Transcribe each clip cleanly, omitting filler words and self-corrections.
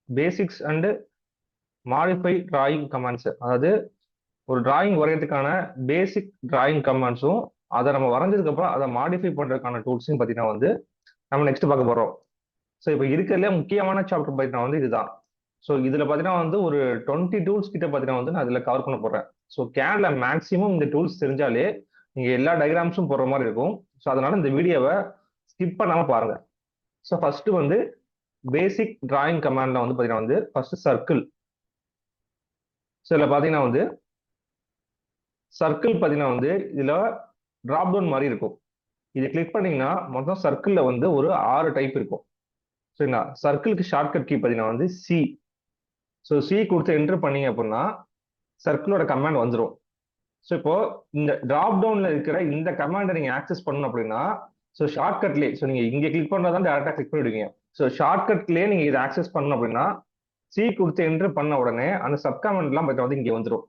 Basics and modify drawing commands. அதாவது ஒரு drawing வரையறதுக்கான பேசிக் drawing கமாண்ட்ஸும், அதை நம்ம வரைஞ்சதுக்கு அப்புறம் அதை மாடிஃபை பண்றதுக்கான டூல்ஸையும் பார்த்தீங்கன்னா வந்து நம்ம நெக்ஸ்ட் பார்க்க போறோம். ஸோ இப்போ இருக்கிறதுல முக்கியமான சாப்டர் பார்த்தீங்கன்னா வந்து இதுதான். ஸோ இதுல பார்த்தீங்கன்னா வந்து ஒரு 20 டூல்ஸ் கிட்ட பார்த்தீங்கன்னா வந்து நான் இதில் கவர் பண்ண போறேன். ஸோ கேன்ல மேக்ஸிமம் இந்த டூல்ஸ் தெரிஞ்சாலே நீங்க எல்லா டயக்ராம்ஸும் போடுற மாதிரி இருக்கும். ஸோ அதனால இந்த வீடியோவை ஸ்கிப் பண்ணாம பாருங்க. ஸோ ஃபர்ஸ்ட் வந்து பேசிக் டிராயிங் கமாண்ட்ல வந்து பார்த்தீங்கன்னா வந்து ஃபர்ஸ்ட் சர்க்கிள். ஸோ இதில் பார்த்தீங்கன்னா வந்து சர்க்கிள் பார்த்தீங்கன்னா வந்து இதுல டிராப் டவுன் மாதிரி இருக்கும். இதை கிளிக் பண்ணீங்கன்னா மொத்தம் சர்க்கிள்ல வந்து ஒரு 6 டைப் இருக்கும். சரிங்களா? சர்க்கிளுக்கு ஷார்ட்கட் கீ பார்த்தீங்கன்னா வந்து சி. ஸோ சி கொடுத்து என்டர் பண்ணீங்க அப்படின்னா சர்க்கிளோட கமாண்ட் வந்துடும். ஸோ இப்போ இந்த டிராப் டவுன்ல இருக்கிற இந்த கமாண்டை நீங்க ஆக்சஸ் பண்ணணும் அப்படின்னா ஸோ ஷார்ட்கட்லேயே, ஸோ நீங்க இங்க கிளிக் பண்றதான் டேரக்டா கிளிக் பண்ணிடுவீங்க. ஸோ ஷார்ட்கட்லேயே நீங்க இதை ஆக்சஸ் பண்ணணும் அப்படின்னா சி கொடுத்து என்டர் பண்ண உடனே அந்த சப் கமாண்ட் எல்லாம் வந்து இங்க வந்துடும்.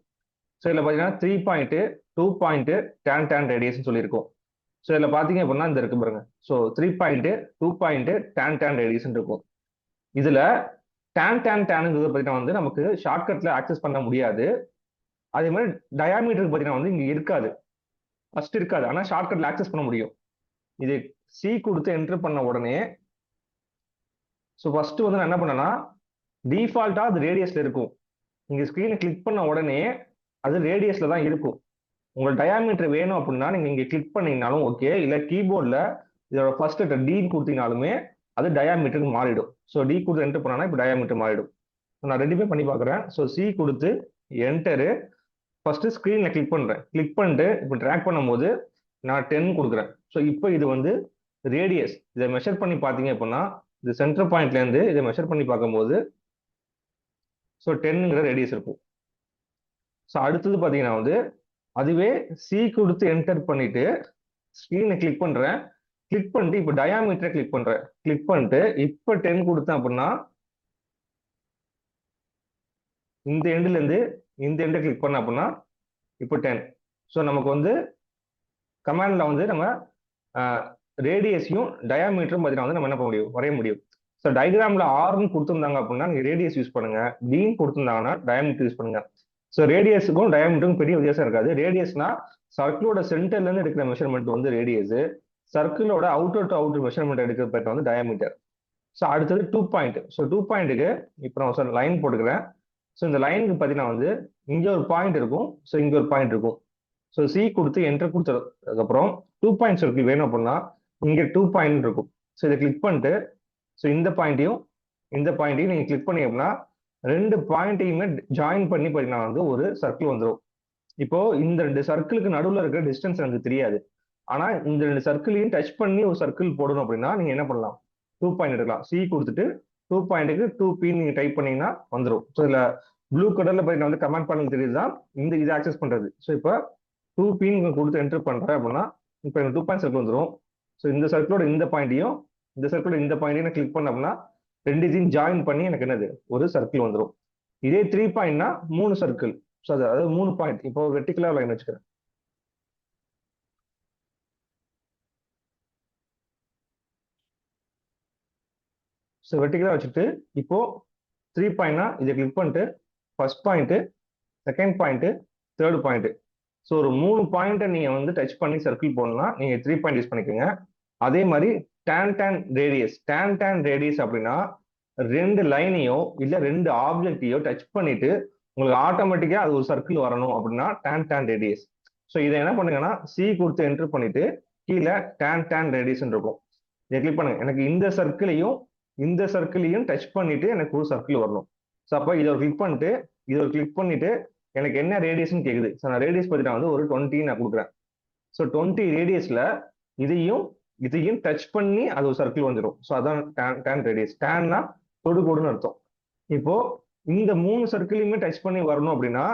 ஸோ இதுல பாத்தீங்கன்னா 3 பாயிண்ட் 2 பாயிண்ட் tan ரேடியஸ் சொல்லியிருக்கும். ஸோ இதுல பாத்தீங்க அப்படின்னா இந்த இருக்கு பாருங்க. So 3 point 2 point tan radius இருக்கும். இதுல டேனுங்கிறது பார்த்தீங்கன்னா வந்து நமக்கு ஷார்ட்கட்ல ஆக்சஸ் பண்ண முடியாது. அதே மாதிரி டயாமீட்டருக்கு பார்த்தீங்கன்னா வந்து இங்க இருக்காது, ஃபர்ஸ்ட் இருக்காது. ஆனா ஷார்ட்கட்ல ஆக்சஸ் பண்ண முடியும். இது சி கொடுத்து என்டர் பண்ண உடனே ஸோ ஃபர்ஸ்ட் வந்து நான் என்ன பண்ணேன்னா டிஃபால்ட்டா அது ரேடியஸ்ல இருக்கும். நீங்க ஸ்கிரீனை கிளிக் பண்ண உடனே அது ரேடியஸ்ல தான் இருக்கும். உங்களுக்கு டயாமீட்டர் வேணும் அப்படின்னா நீங்க இங்க கிளிக் பண்ணீங்கனாலும் ஓகே, இல்ல கீபோர்ட்ல இதோட ஃபர்ஸ்ட் டி கொடுத்தீங்கனாலுமே அது டயாமீட்டருக்கு மாறிடும். ஸோ டி கொடுத்து என்டர் பண்ணா இப்போ டயாமீட்டர் மாறிடும். நான் ரெண்டுமே பண்ணி பார்க்குறேன். ஸோ சி கொடுத்து என்டரு ஃபர்ஸ்ட் ஸ்க்ரீனில் கிளிக் பண்ணுறேன். கிளிக் பண்ணிட்டு இப்போ ட்ராக் பண்ணும்போது நான் 10 கொடுக்குறேன். ஸோ இப்போ இது வந்து ரேடியஸ். இதை மெஷர் பண்ணி பார்த்தீங்க அப்படின்னா இது சென்டர் பாயிண்ட்லேருந்து இதை மெஷர் பண்ணி பார்க்கும்போது ஸோ 10ங்கிற ரேடியஸ் இருக்கும். ஸோ அடுத்தது பார்த்தீங்கன்னா வந்து அதுவே சி கொடுத்து என்டர் பண்ணிட்டு ஸ்க்ரீனை கிளிக் பண்ணுறேன். கிளிக் பண்ணிட்டு இப்போ டயாமீட்டரை கிளிக் பண்ணுறேன். கிளிக் பண்ணிட்டு இப்போ 10 கொடுத்தேன் அப்படின்னா இந்த எண்ட்ல இருந்து இந்த எண்டை கிளிக் பண்ண அப்படின்னா இப்போ 10. ஸோ நமக்கு வந்து கமாண்ட்ல வந்து நம்ம ரேடியஸையும் டயாமீட்டரும் பார்த்தீங்கன்னா வந்து நம்ம என்ன பண்ண முடியும், வரைய முடியும். ஸோ டயக்ராம்ல ஆர்னு கொடுத்துருந்தாங்க அப்படின்னா நீங்க ரேடியஸ் யூஸ் பண்ணுங்க, டின்னு கொடுத்துருந்தாங்கன்னா டயாமீட்டர் யூஸ் பண்ணுங்க. ஸோ ரேடியஸுக்கும் டயாமீட்டருக்கும் பெரிய வித்தியாசம் இருக்காது. ரேடியஸ்னா சர்க்கிளோட சென்டர்ல இருந்து எடுக்கிற மெஷர்மெண்ட் வந்து ரேடியஸ், சர்க்கிளோட அவுட்டர் டு அவுட்டர் மெஷர்மெண்ட் எடுக்கிற பேட்டர் வந்து டயாமீட்டர். ஸோ அடுத்தது 2 பாயிண்ட். ஸோ 2 பாயிண்ட்டுக்கு இப்போ நான் சார் லைன் போட்டுக்கிறேன். ஸோ இந்த லைனுக்கு பார்த்தீங்கன்னா வந்து இங்கே ஒரு பாயிண்ட் இருக்கும், ஸோ இங்கே ஒரு பாயிண்ட் இருக்கும். ஸோ சி கொடுத்து என்டர் கொடுத்ததுக்கப்புறம் 2 பாயிண்ட் சர்க்கிள் வேணும் அப்படின்னா இங்கே 2 பாயிண்ட் இருக்கும். ஸோ இதை கிளிக் பண்ணிட்டு ஸோ இந்த பாயிண்ட்டையும் இந்த பாயிண்ட்டையும் நீங்கள் கிளிக் பண்ணி அப்படின்னா ரெண்டு பாயிண்ட்டையுமே ஜாயின் பண்ணி பார்த்தீங்கன்னா வந்து ஒரு சர்க்கிள் வந்துடும். இப்போ இந்த 2 சர்க்கிளுக்கு நடுவில் இருக்கிற டிஸ்டன்ஸ் எனக்கு தெரியாது. ஆனா இந்த 2 சர்க்கிளையும் டச் பண்ணி ஒரு சர்க்கிள் போடணும் அப்படின்னா நீங்க என்ன பண்ணலாம், 2 பாயிண்ட் எடுக்கலாம். சி கொடுத்துட்டு 2 பாயிண்ட்டுக்கு 2P நீங்க டைப் பண்ணீங்கன்னா வந்துடும். ஸோ இதுல ப்ளூ கலர்ல போய் வந்து கமெண்ட் பண்ண தெரியுதுதான் இந்த இதை ஆக்சஸ் பண்றது. ஸோ இப்போ 2P நீங்க கொடுத்து என்டர் பண்றேன் அப்படின்னா இப்போ எனக்கு 2 பாயிண்ட் சர்க்கிள் வந்துடும். ஸோ இந்த சர்க்கிளோட இந்த பாயிண்ட்டையும் இந்த சர்க்கிளோட இந்த பாயிண்ட்டையும் கிளிக் பண்ண அப்படின்னா ரெண்டுத்தையும் ஜாயின் பண்ணி எனக்கு என்னது ஒரு சர்க்கிள் வந்துடும். இதே 3 பாயிண்ட்னா 3 சர்க்கிள். ஸோ அதாவது 3 பாயிண்ட். இப்போ வெர்டிகுலா லைன் வச்சுக்கிறேன். ஸோ வெர்டிகலா வச்சுட்டு இப்போ 3 பாயிண்ட்னா இதை கிளிக் பண்ணிட்டு first point, second point, third point. So ஒரு 3 பாயிண்ட்டை நீங்க வந்து டச் பண்ணி சர்க்கிள் போடணும்னா நீங்க 3 பாயிண்ட் யூஸ் பண்ணிக்கோங்க. அதே மாதிரி tan ரேடியஸ் அப்படின்னா 2 லைனையோ இல்ல 2 ஆப்ஜெக்டையோ டச் பண்ணிட்டு உங்களுக்கு ஆட்டோமேட்டிக்கா அது ஒரு சர்க்கிள் வரணும் அப்படின்னா tan ரேடியஸ். ஸோ இதை என்ன பண்ணுங்கன்னா சி கொடுத்து என்டர் பண்ணிட்டு கீழே tan ரேடியஸ் இருக்கும். இதை கிளிக் பண்ணுங்க. எனக்கு இந்த சர்க்கிளையும் டச் பண்ணிட்டு எனக்கு ஒரு சர்க்கிள் வரணும். ஸோ அப்போ இதை கிளிக் பண்ணிட்டு எனக்கு என்ன ரேடியஸ்ன்னு கேக்குது. ஸோ நான் ரேடியஸ் பார்த்தீங்கன்னா வந்து ஒரு 20 நான் கொடுக்குறேன். ஸோ 20 ரேடியஸ்ல இதையும் டச் பண்ணி அது ஒரு சர்க்கிள் வந்துடும். ஸோ அதான் tan ரேடியஸ். டேன்னா தொடுகோடுன்னு அர்த்தம். இப்போ இந்த 3 சர்க்கிளையுமே டச் பண்ணி வரணும் அப்படின்னா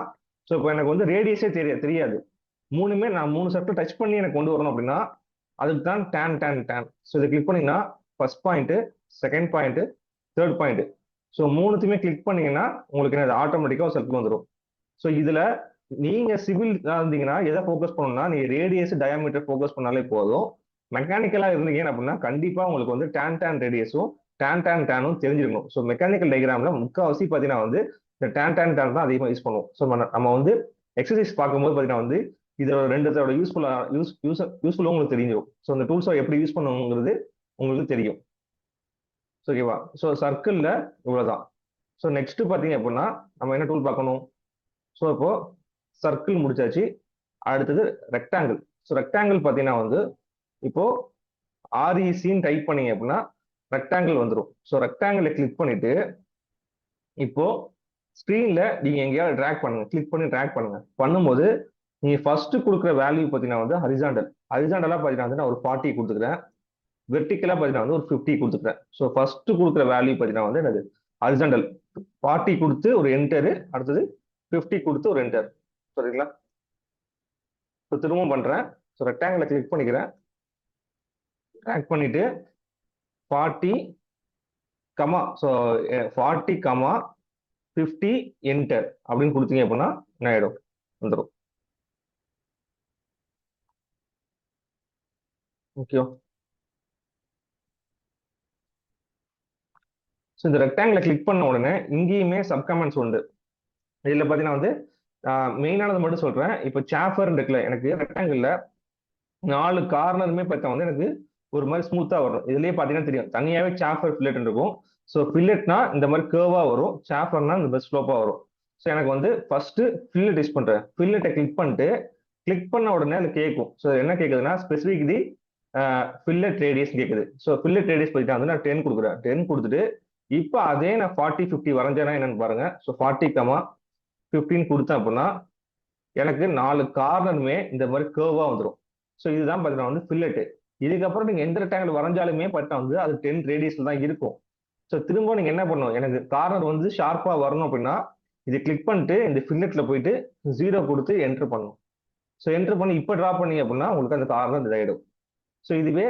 ஸோ இப்போ எனக்கு வந்து ரேடியஸே தெரியாது. நான் 3 சர்க்கிள் டச் பண்ணி எனக்கு கொண்டு வரணும் அப்படின்னா அதுக்கு தான் tan. ஸோ இதை கிளிக் பண்ணீங்கன்னா first point, second point, third point. So மூணுத்தையுமே கிளிக் பண்ணீங்கன்னா உங்களுக்கு என்ன ஆட்டோமேட்டிக்கா ஒரு சர்க்கிள் வந்துடும். ஸோ இதுல நீங்க சிவில் இருந்தீங்கன்னா எதை ஃபோக்கஸ் பண்ணணும்னா நீங்க ரேடியஸ் டயாமீட்டர் ஃபோக்கஸ் பண்ணாலே போதும். மெக்கானிக்கலா இருந்தீங்க அப்படின்னா கண்டிப்பா உங்களுக்கு வந்து tan ரேடியஸும் டேனும் தெரிஞ்சிருக்கணும். ஸோ மெக்கானிக்கல் டைகிராம்ல முக்கால்வாசி பார்த்தீங்கன்னா வந்து இந்த டேன் தான் அதிகமாக யூஸ் பண்ணுவோம். ஸோ நம்ம வந்து எக்ஸசைஸ் பார்க்கும்போது பார்த்தீங்கன்னா வந்து இதோட ரெண்டுத்தோட யூஸ்ஃபுல்லாக உங்களுக்கு தெரிஞ்சிடும். ஸோ இந்த டூல்ஸை எப்படி யூஸ் பண்ணுங்கிறது உங்களுக்கு தெரியும். ஓகேவா? ஸோ சர்க்கிளில் இவ்வளோதான். ஸோ நெக்ஸ்ட் பார்த்தீங்க அப்படின்னா நம்ம என்ன டூல் பார்க்கணும்? ஸோ இப்போ சர்க்கிள் முடிச்சாச்சு. அடுத்தது ரெக்டாங்கிள். ஸோ ரெக்டாங்கிள் பார்த்தீங்கன்னா வந்து இப்போ ஆர்இசின்னு டைப் பண்ணீங்க அப்படின்னா ரெக்டாங்கிள் வந்துடும். ஸோ ரெக்டாங்கிளை கிளிக் பண்ணிட்டு இப்போ ஸ்க்ரீன்ல நீங்க எங்கேயாவது ட்ராக் பண்ணுங்க, கிளிக் பண்ணி ட்ராக் பண்ணுங்க. பண்ணும்போது நீங்க ஃபர்ஸ்ட் கொடுக்குற வேல்யூ பார்த்தீங்கன்னா வந்து ஹரிசாண்டலா பார்த்தீங்கன்னா நான் ஒரு 40 கொடுத்துக்கிறேன். வெர்டிக்கலா பார்த்தீங்கன்னா வந்து ஒரு 50 கொடுத்துக்கிறேன். ஸோ ஃபர்ஸ்ட் கொடுக்குற வேல்யூ பார்த்தீங்கன்னா வந்து என்னது ஹரிசாண்டல் 40 கொடுத்து ஒரு என்டரு, அடுத்தது 50 கொடுத்து ஒரு என்டர். சரிங்களா? ஸோ திரும்பவும் பண்றேன். ஸோ ரெக்டாங்கிளை கிளிக் பண்ணிக்கிறேன், ட்ராக் பண்ணிட்டு 40 கமா, ஸோ 40 கமா 50 என்டர் அப்படின்னு கொடுத்தீங்க அப்படின்னா என்ன ஆயிடும்? வந்துடும். ஓகே. ஸோ இந்த ரெக்டாங்கிளை கிளிக் பண்ண உடனே இங்கேயுமே சப்கமெண்ட்ஸ் உண்டு. இதில் பார்த்தீங்கன்னா வந்து மெயினானது மட்டும் சொல்றேன். இப்போ சாஃபர் இருக்குல்ல, எனக்கு ரெக்டாங்கிளில் 4 கார்னருமே பார்த்தா வந்து எனக்கு ஒரு மாதிரி ஸ்மூத்தா வரும். இதுலயே பார்த்தீங்கன்னா தெரியும், தனியாவே சாஃபர் ஃபில்லட் இருக்கும். ஸோ ஃபில்லட்னா இந்த மாதிரி கேர்வா வரும், சாஃபர்னா இந்த மாதிரி ஸ்லோப்பா வரும். ஸோ எனக்கு வந்து ஃபர்ஸ்ட் ஃபில்லட் யூஸ் பண்றேன். ஃபில்லட்டை கிளிக் பண்ணிட்டு கிளிக் பண்ண உடனே அது கேட்கும். ஸோ என்ன கேட்குதுன்னா ஸ்பெசிஃபிக் தி ஃபில்லட் ரேடியஸ் கேட்குது. ஸோ ஃபில்லட் ரேடியஸ் பார்த்தீங்கன்னா வந்து நான் 10 கொடுக்குறேன். 10 கொடுத்துட்டு இப்போ அதே நான் 40 50 வரைஞ்சேன்னா என்னன்னு பாருங்க. ஸோ 40 கமா 15 கொடுத்தேன் அப்படின்னா எனக்கு 4 கார்னருமே இந்த மாதிரி கேர்வா வந்துடும். ஸோ இதுதான் பார்த்தீங்கன்னா வந்து ஃபில்லட்டு. இதுக்கப்புறம் நீங்க எந்த ரெக்டாங்கிள் வரைஞ்சாலுமே பார்த்தா வந்து அது 10 ரேடியஸ்ல தான் இருக்கும். ஸோ திரும்ப நீங்க என்ன பண்ணணும், எனக்கு கார்னர் வந்து ஷார்ப்பா வரணும் அப்படின்னா இது கிளிக் பண்ணிட்டு இந்த ஃபில்லட்ல போயிட்டு 0 கொடுத்து என்டர் பண்ணணும். ஸோ என்டர் பண்ணி இப்போ ட்ரா பண்ணீங்க அப்படின்னா உங்களுக்கு அந்த கார்னர் இதாயிடும். ஸோ இதுவே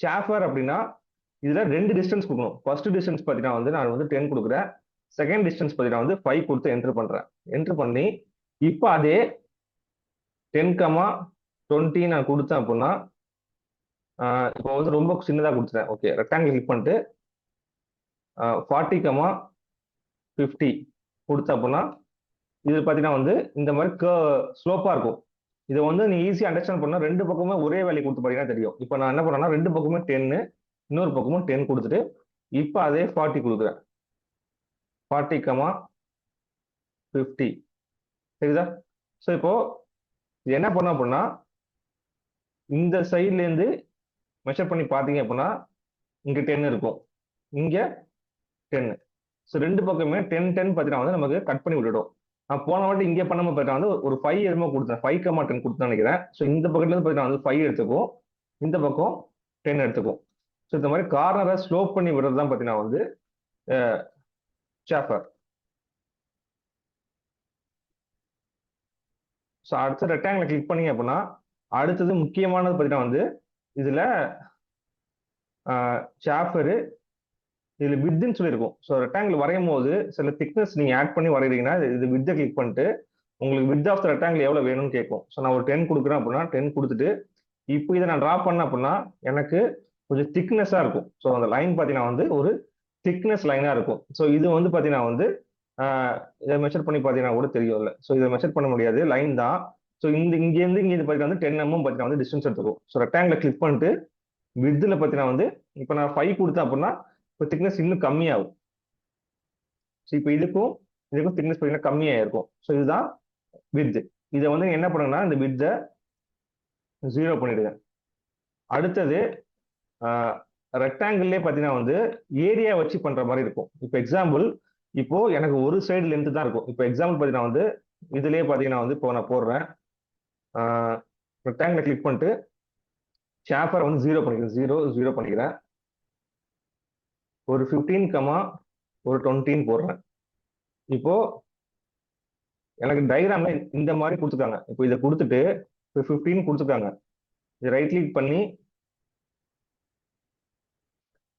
சாஃபர் அப்படின்னா இதுல 2 டிஸ்டன்ஸ் கொடுக்கணும். ஃபர்ஸ்ட் டிஸ்டன்ஸ் பார்த்தீங்கன்னா வந்து நான் வந்து 10 கொடுக்குறேன். செகண்ட் டிஸ்டன்ஸ் பார்த்தீங்கன்னா வந்து 5 கொடுத்து என்டர் பண்றேன். என்டர் பண்ணி இப்போ அதே 10 கமா 20 நான் கொடுத்தேன் அப்படின்னா இப்போ வந்து ரொம்ப சின்னதாக கொடுத்துட்டேன். ஓகே, ரெக்டாங்கிள் கிளிக் பண்ணிட்டு 40 கமா 50 கொடுத்தேன் அப்படின்னா இது பார்த்தீங்கன்னா வந்து இந்த மாதிரி ஸ்லோப்பாக இருக்கும். இதை வந்து நீ ஈஸியாக அண்டர்ஸ்டாண்ட் பண்ணால் ரெண்டு பக்கமே ஒரே வேல்யூ கொடுத்து பார்த்தீங்கன்னா தெரியும். இப்போ நான் என்ன பண்ணேன்னா ரெண்டு பக்கமே 10, இன்னொரு பக்கமும் 10 கொடுத்துட்டு இப்போ அதே 40 கொடுக்குறேன். 40 கமா 50 சரிதா? ஸோ இப்போ இது என்ன பண்ண அப்படின்னா இந்த சைட்லேருந்து மெஷர் பண்ணி பார்த்தீங்க அப்படின்னா இங்க 10 இருக்கும், இங்க 10. ஸோ ரெண்டு பக்கமே 10 10 பார்த்தீங்கன்னா வந்து நமக்கு கட் பண்ணி விட்டுடும். நான் போன வாட்டி இங்கே பண்ணாம பார்த்தா வந்து ஒரு 5 எதுமோ கொடுத்தேன், 5 கமா 10 கொடுத்தேன் நினைக்கிறேன். ஸோ இந்த பக்கத்துல இருந்து பார்த்தீங்கன்னா வந்து 5 எடுத்துக்கும், இந்த பக்கம் 10 எடுத்துக்கும். ஸோ இந்த மாதிரி கார்னரை ஸ்லோப் பண்ணி விடுறது தான் பார்த்தீங்கன்னா வந்து சாஃபர். ஸோ அடுத்த ரெக்டாங்கிள் கிளிக் பண்ணீங்க அப்படின்னா அடுத்தது முக்கியமானது பார்த்தீங்கன்னா வந்து இதுல சாஃபரு இதுல வித்துன்னு சொல்லியிருக்கும். ஸோ ரெக்டாங்கிள் வரையும் போது சில திக்னஸ் நீங்க ஆட் பண்ணி வரைகிறீங்கன்னா இது வித்தை கிளிக் பண்ணிட்டு உங்களுக்கு வித் ஆஃப் த ரெக்டாங்கிள் எவ்வளவு வேணும்னு கேட்கும். ஸோ நான் ஒரு 10 கொடுக்குறேன் அப்படின்னா 10 கொடுத்துட்டு இப்போ இதை நான் ட்ரா பண்ணேன் அப்படின்னா எனக்கு கொஞ்சம் திக்னஸா இருக்கும். ஸோ அந்த லைன் பார்த்தீங்கன்னா வந்து ஒரு திக்னஸ் லைனா இருக்கும். ஸோ இது வந்து பார்த்தீங்கன்னா வந்து இதை மெஷர் பண்ணி பார்த்தீங்கன்னா கூட தெரியும்ல. ஸோ இதை மெஷர் பண்ண முடியாது, லைன் தான். ஸோ இங்கேருந்து இங்கே பார்த்தீங்கன்னா வந்து 10 mm பார்த்தீங்கன்னா வந்து டிஸ்டன்ஸ் எடுத்துக்கும். ஸோ ரெக்டாங்கிளை கிளிக் பண்ணிட்டு வித்தில் பார்த்தீங்கன்னா வந்து இப்போ நான் 5 கொடுத்தேன் அப்படின்னா இப்போ திக்னஸ் இன்னும் கம்மியாகும். ஸோ இப்போ இதுக்கும் திக்னஸ் பார்த்தீங்கன்னா கம்மியாக இருக்கும். ஸோ இதுதான் வித். இதை வந்து என்ன பண்ணுங்கன்னா இந்த வித்தை 0 பண்ணிடுங்க. அடுத்தது ரெக்டாங்கிள்லேயே பார்த்தீங்கன்னா வந்து ஏரியா வச்சு பண்ற மாதிரி இருக்கும். இப்போ எக்ஸாம்பிள் இப்போ எனக்கு ஒரு சைடு லென்த் தான் இருக்கும். இப்போ எக்ஸாம்பிள் பார்த்தீங்கன்னா வந்து இதுலயே பார்த்தீங்கன்னா வந்து இப்போ நான் போடுறேன், ரெக்டாங்கிளை கிளிக் பண்ணிட்டு சாஃபரை வந்து 0 பண்ணிக்கிறேன், 0 பண்ணிக்கிறேன். ஒரு 15 கமா ஒரு 20 போடுறேன். இப்போ எனக்கு டயக்ராம்ல இந்த மாதிரி கொடுத்துருக்காங்க. இப்போ இதை கொடுத்துட்டு இப்போ 15 கொடுத்துருக்காங்க. இதை ரைட் கிளிக் பண்ணி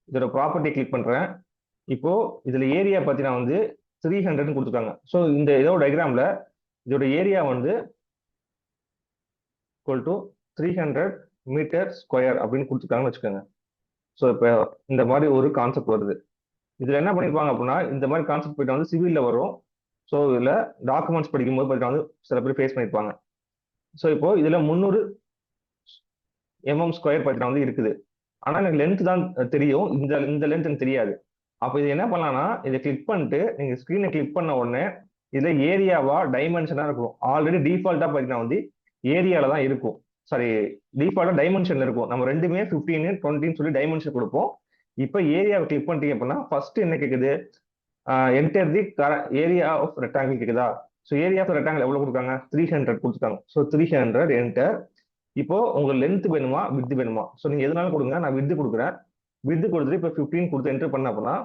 இதோட ப்ராப்பர்ட்டி கிளிக் பண்றேன். இப்போ இதுல ஏரியா பார்த்தீங்கன்னா வந்து 300 கொடுத்துருக்காங்க. ஸோ இந்த இதோட டயக்ராம்ல இதோட ஏரியா வந்து ஈக்குவல் டு 300 மீட்டர் ஸ்கொயர் அப்படின்னு கொடுத்துருக்காங்கன்னு வச்சுக்கோங்க. ஸோ இப்போ இந்த மாதிரி ஒரு கான்செப்ட் வருது. இதுல என்ன பண்ணிருப்பாங்க அப்படின்னா, இந்த மாதிரி கான்செப்ட் போயிட்டு வந்து சிவில்ல வரும். ஸோ இதுல டாக்குமெண்ட்ஸ் படிக்கும்போது பார்த்தீங்கன்னா வந்து சில பேர் ஃபேஸ் பண்ணியிருப்பாங்க. ஸோ இப்போ இதுல 300 ஸ்கொயர் பார்த்தீங்கன்னா வந்து இருக்குது. ஆனா எனக்கு லென்த் தான் தெரியும், இந்த இந்த லென்த் எனக்கு தெரியாது. அப்போ இது என்ன பண்ணலாம்னா, இதை கிளிக் பண்ணிட்டு நீங்க ஸ்க்ரீனை கிளிக் பண்ண உடனே இதுல ஏரியாவா டைமென்ஷனா இருக்கும். ஆல்ரெடி டிஃபால்ட்டா பார்த்தீங்கன்னா வந்து ஏரியால தான் இருக்கும். சாரி, டிஃபால்ட்டா டைமென்ஷன்ல இருக்கும். நம்ம ரெண்டுமே 15 20 சொல்லி டைமென்ஷன் கொடுப்போம். இப்போ ஏரியாவை கிளிக் பண்ணிட்டீங்க அப்படின்னா ஃபர்ஸ்ட் என்ன கேக்குது, enter the area of rectangle கேக்குதா. ஸோ ஏரியா ஆஃப் ரெக்டாங்கிள் எவ்வளவு கொடுக்காங்க, 300 கொடுத்துருக்காங்க. So 300 enter. இப்போ உங்க லென்த் வேணுமா வித் வேணுமா, ஸோ நீங்க எதனாலும் கொடுங்க. நான் வித் கொடுக்குறேன். வித் கொடுத்துட்டு இப்போ 15 கொடுத்து என்டர் பண்ண அப்படின்னா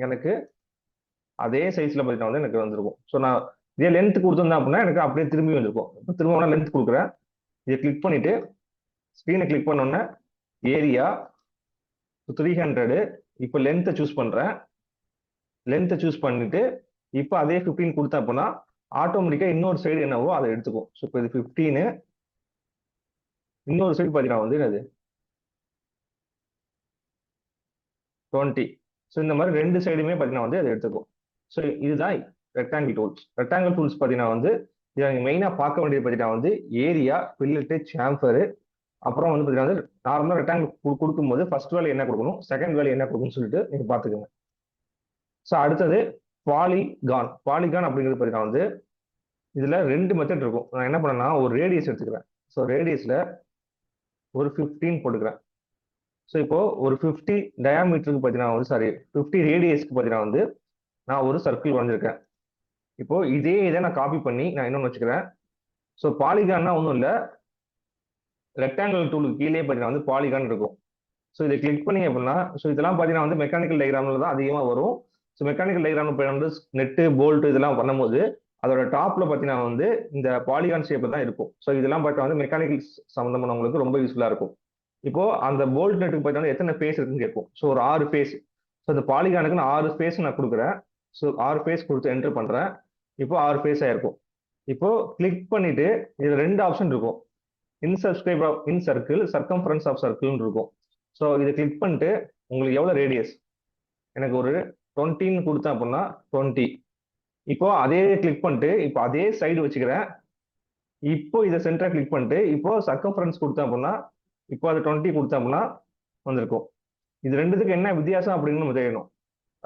எனக்கு அதே சைஸ்ல பார்த்தீங்கன்னா வந்து எனக்கு வந்திருக்கும். ஸோ நான் இதே லென்த் கொடுத்துருந்தேன் அப்படின்னா எனக்கு அப்படியே திரும்பி வந்திருக்கும். இப்போ திரும்ப லென்த் கொடுக்குறேன். இதை கிளிக் பண்ணிட்டு ஸ்க்ரீனை கிளிக் பண்ணோன்னே ஏரியா 300. இப்போ லென்த்தை சூஸ் பண்றேன். லென்த்தை சூஸ் பண்ணிட்டு இப்போ அதே 15 கொடுத்தா அப்படின்னா ஆட்டோமேட்டிக்கா இன்னொரு சைடு என்னவோ அதை எடுத்துக்கும். ஸோ இப்போ இது 15, இன்னொரு சைடு பார்த்தீங்கன்னா வந்து என்னது 20. ஸோ இந்த மாதிரி ரெண்டு சைடுமே பார்த்தீங்கன்னா வந்து அதை எடுத்துக்கும். ஸோ இதுதான் ரெக்டாங்கிள் டூல்ஸ். ரெக்டாங்கிள் டூல்ஸ் பார்த்தீங்கன்னா வந்து இதை நீங்கள் மெயினாக பார்க்க வேண்டியது பார்த்தீங்கன்னா வந்து ஏரியா, பில்லட்டு, சாம்பரு, அப்புறம் வந்து பார்த்தீங்கன்னா வந்து நார்மலாக ரெக்டாங்கிள் கொடுக்கும்போது ஃபர்ஸ்ட் வேலை என்ன கொடுக்கணும், செகண்ட் வேலை என்ன கொடுக்கணும்னு சொல்லிட்டு நீங்கள் பார்த்துக்கோங்க. ஸோ அடுத்தது பாலிகான். பாலிகான் அப்படிங்கிறது பார்த்தீங்கன்னா வந்து இதுல ரெண்டு மெத்தட் இருக்கும். நான் என்ன பண்ணேன்னா ஒரு ரேடியஸ் எடுத்துக்கிறேன். ஸோ ரேடியஸ்ல ஒரு 15 போட்டுக்கிறேன். ஸோ இப்போ ஒரு 50 டயாமீட்டருக்கு பார்த்தீங்கன்னா வந்து சாரி 50 ரேடியஸ்க்கு பார்த்தீங்கன்னா வந்து நான் ஒரு சர்க்கிள் வரைஞ்சிருக்கேன். இப்போ இதே இதை நான் காப்பி பண்ணி நான் இன்னொன்று வச்சுக்கிறேன். ஸோ பாலிகான்னா ஒன்றும் இல்லை, ரெக்டாங்கிள் டூலுக்கு கீழே பார்த்தீங்கன்னா வந்து பாலிகான் இருக்கும். ஸோ இதை கிளிக் பண்ணி அப்படின்னா, ஸோ இதெல்லாம் பார்த்தீங்கன்னா வந்து மெக்கானிக்கல் டயக்ராம்ல தான் அதிகமாக வரும். ஸோ மெக்கானிக்கல் டயக்ராம் இப்போ வந்து நெட்டு போல்ட் இதெல்லாம் பண்ணும்போது அதோட டாப்ல பார்த்தீங்கன்னா வந்து இந்த பாலிகான் ஷேப்ல தான் இருக்கும். ஸோ இதெல்லாம் பார்த்தா வந்து மெக்கானிக்கல் சம்பந்தமானவங்களுக்கு ரொம்ப யூஸ்ஃபுல்லா இருக்கும். இப்போ அந்த போல்ட் நெட்டுக்கு பார்த்தீங்கன்னா எத்தனை ஃபேஸ் இருக்குன்னு கேட்கும். ஸோ ஒரு 6 ஃபேஸ். ஸோ இந்த பாலிகானுக்கு நான் 6 ஃபேஸ் நான் கொடுக்குறேன். ஸோ 6 ஃபேஸ் கொடுத்து என்டர் பண்றேன். இப்போ 6 ஃபேஸ் ஆயிருக்கும். இப்போ கிளிக் பண்ணிட்டு இதுல ரெண்டு ஆப்ஷன் இருக்கும். இன்சப்ஸ்கிரைப் இன் சர்க்கிள், சர்க்கம்ஃபரன்ஸ் ஆஃப் சர்க்கிள்னு இருக்கும். ஸோ இதை கிளிக் பண்ணிட்டு உங்களுக்கு எவ்வளவு ரேடியஸ், எனக்கு ஒரு 20ன்னு கொடுத்தேன் அப்படின்னா 20. இப்போ அதே கிளிக் பண்ணிட்டு இப்போ அதே சைடு வச்சுக்கிறேன். இப்போ இதை சென்டரா கிளிக் பண்ணிட்டு இப்போ சர்க்கம்ஃபரன்ஸ் கொடுத்தேன் அப்படின்னா இப்போ அது 20 கொடுத்தேன் அப்படின்னா வந்திருக்கும். இது ரெண்டுத்துக்கு என்ன வித்தியாசம் அப்படின்னு நம்ம தெரியணும்.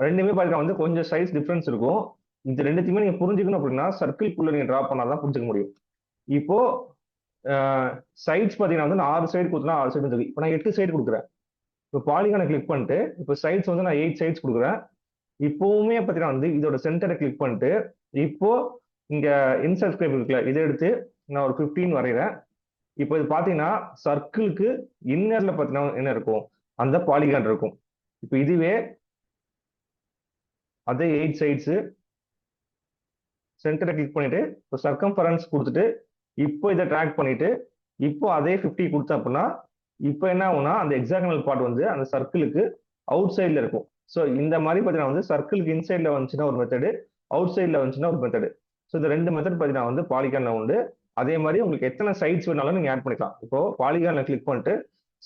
ரெண்டுமே பார்த்தீங்கன்னா வந்து கொஞ்சம் சைஸ் டிஃபரன்ஸ் இருக்கும். இது ரெண்டுத்தையுமே நீங்க புரிஞ்சுக்கணும் அப்படின்னா சர்க்கிள்குள்ள நீங்க டிரா பண்ணாதான் புரிஞ்சுக்க முடியும். இப்போ சைட்ஸ் பார்த்தீங்கன்னா வந்து நான் 6 சைடு கொடுத்தா 6 சைடு இருக்கு. இப்போ நான் 8 சைடு கொடுக்குறேன். இப்போ பாலிகானை கிளிக் பண்ணிட்டு இப்போ சைட்ஸ் வந்து நான் 8 சைட்ஸ் கொடுக்குறேன். இப்போவுமே பார்த்தீங்கன்னா வந்து இதோட சென்டரை கிளிக் பண்ணிட்டு இப்போ இங்க இன்சப்ஸ்கிரைப் இருக்குல்ல, இதை எடுத்து நான் ஒரு 15 வரைகிறேன். இப்போ இது பார்த்தீங்கன்னா சர்க்கிளுக்கு இன்னர்ல பார்த்தீங்கன்னா என்ன இருக்கும், அந்த பாலிகான் இருக்கும். இப்போ இதுவே அதே 8 சைட்ஸ் சென்டரை கிளிக் பண்ணிட்டு இப்போ சர்க்கம்ஃபரன்ஸ் கொடுத்துட்டு இப்போ இதை ட்ராக் பண்ணிட்டு இப்போ அதே 50 கொடுத்தேன் அப்படின்னா இப்போ என்ன ஆகும்னா அந்த எக்ஸாகனல் பார்ட் வந்து அந்த சர்க்கிளுக்கு அவுட் சைட்ல இருக்கும். ஸோ இந்த மாதிரி பார்த்தீங்கன்னா வந்து சர்க்கிளுக்கு இன்சைட்ல வந்துச்சுன்னா ஒரு மெத்தடு, அவுட் சைட்ல வந்துச்சுன்னா ஒரு மெத்தடு. ஸோ இந்த ரெண்டு மெத்தட் பார்த்தீங்கன்னா வந்து பாலிகான்ல உண்டு. அதே மாதிரி உங்களுக்கு எத்தனை சைட்ஸ் வேணாலும் நீங்க ஆட் பண்ணிக்கலாம். இப்போ பாலிகான்ல கிளிக் பண்ணிட்டு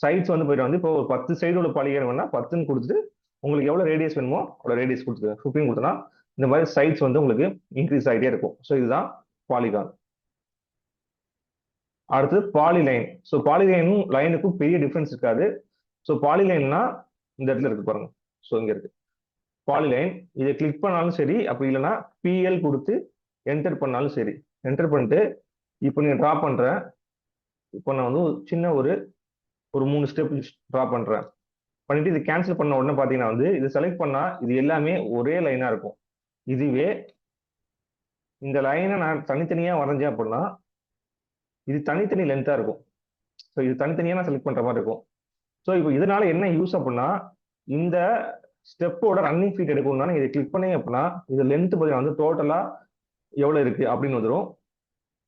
சைட்ஸ் வந்து போயிட்டு வந்து இப்போ ஒரு 10 சைடு உள்ள பாலிகான் வேணா 10ன்னு கொடுத்துட்டு உங்களுக்கு எவ்வளவு ரேடியஸ் வேணுமோ அவ்வளோ ரேடியஸ் கொடுத்துருங்க. 15 கொடுத்தனா இந்த மாதிரி சைட்ஸ் வந்து உங்களுக்கு இன்க்ரீஸ் ஆகிட்டே இருக்கும். ஸோ இதுதான் பாலிகான். அடுத்து பாலிலைன். ஸோ பாலிலைனும் லைனுக்கும் பெரிய டிஃபரன்ஸ் இருக்காது. ஸோ பாலிலைன்னா இந்த இடத்துல இருக்கு பாருங்க. ஸோ இங்க இருக்கு பாலிலைன். இதை கிளிக் பண்ணாலும் சரி, அப்படி இல்லைன்னா பிஎல் கொடுத்து என்டர் பண்ணாலும் சரி. என்டர் பண்ணிட்டு இப்போ நீங்க டிரா பண்ற, இப்போ நான் வந்து சின்ன ஒரு 3 ஸ்டெப் டிரா பண்றேன். பண்ணிட்டு இது கேன்சல் பண்ண உடனே பாத்தீங்கன்னா வந்து இது செலக்ட் பண்ணா இது எல்லாமே ஒரே லைனா இருக்கும். இதுவே இந்த லைனை நான் தனித்தனியா வரைஞ்சேன் அப்படின்னா இது தனித்தனி லென்த்தா இருக்கும். ஸோ இது தனித்தனியா நான் செலக்ட் பண்ற மாதிரி இருக்கும். ஸோ இப்போ இதனால என்ன யூஸ் அப்படின்னா இந்த ஸ்டெப்போட ரன்னிங் ஃபீட் எடுக்கணும்னா நீங்க இதை கிளிக் பண்ணீங்க அப்படின்னா இது லென்த் பார்த்தீங்கன்னா வந்து டோட்டலா எவ்வளவு இருக்கு அப்படின்னு வந்துடும்.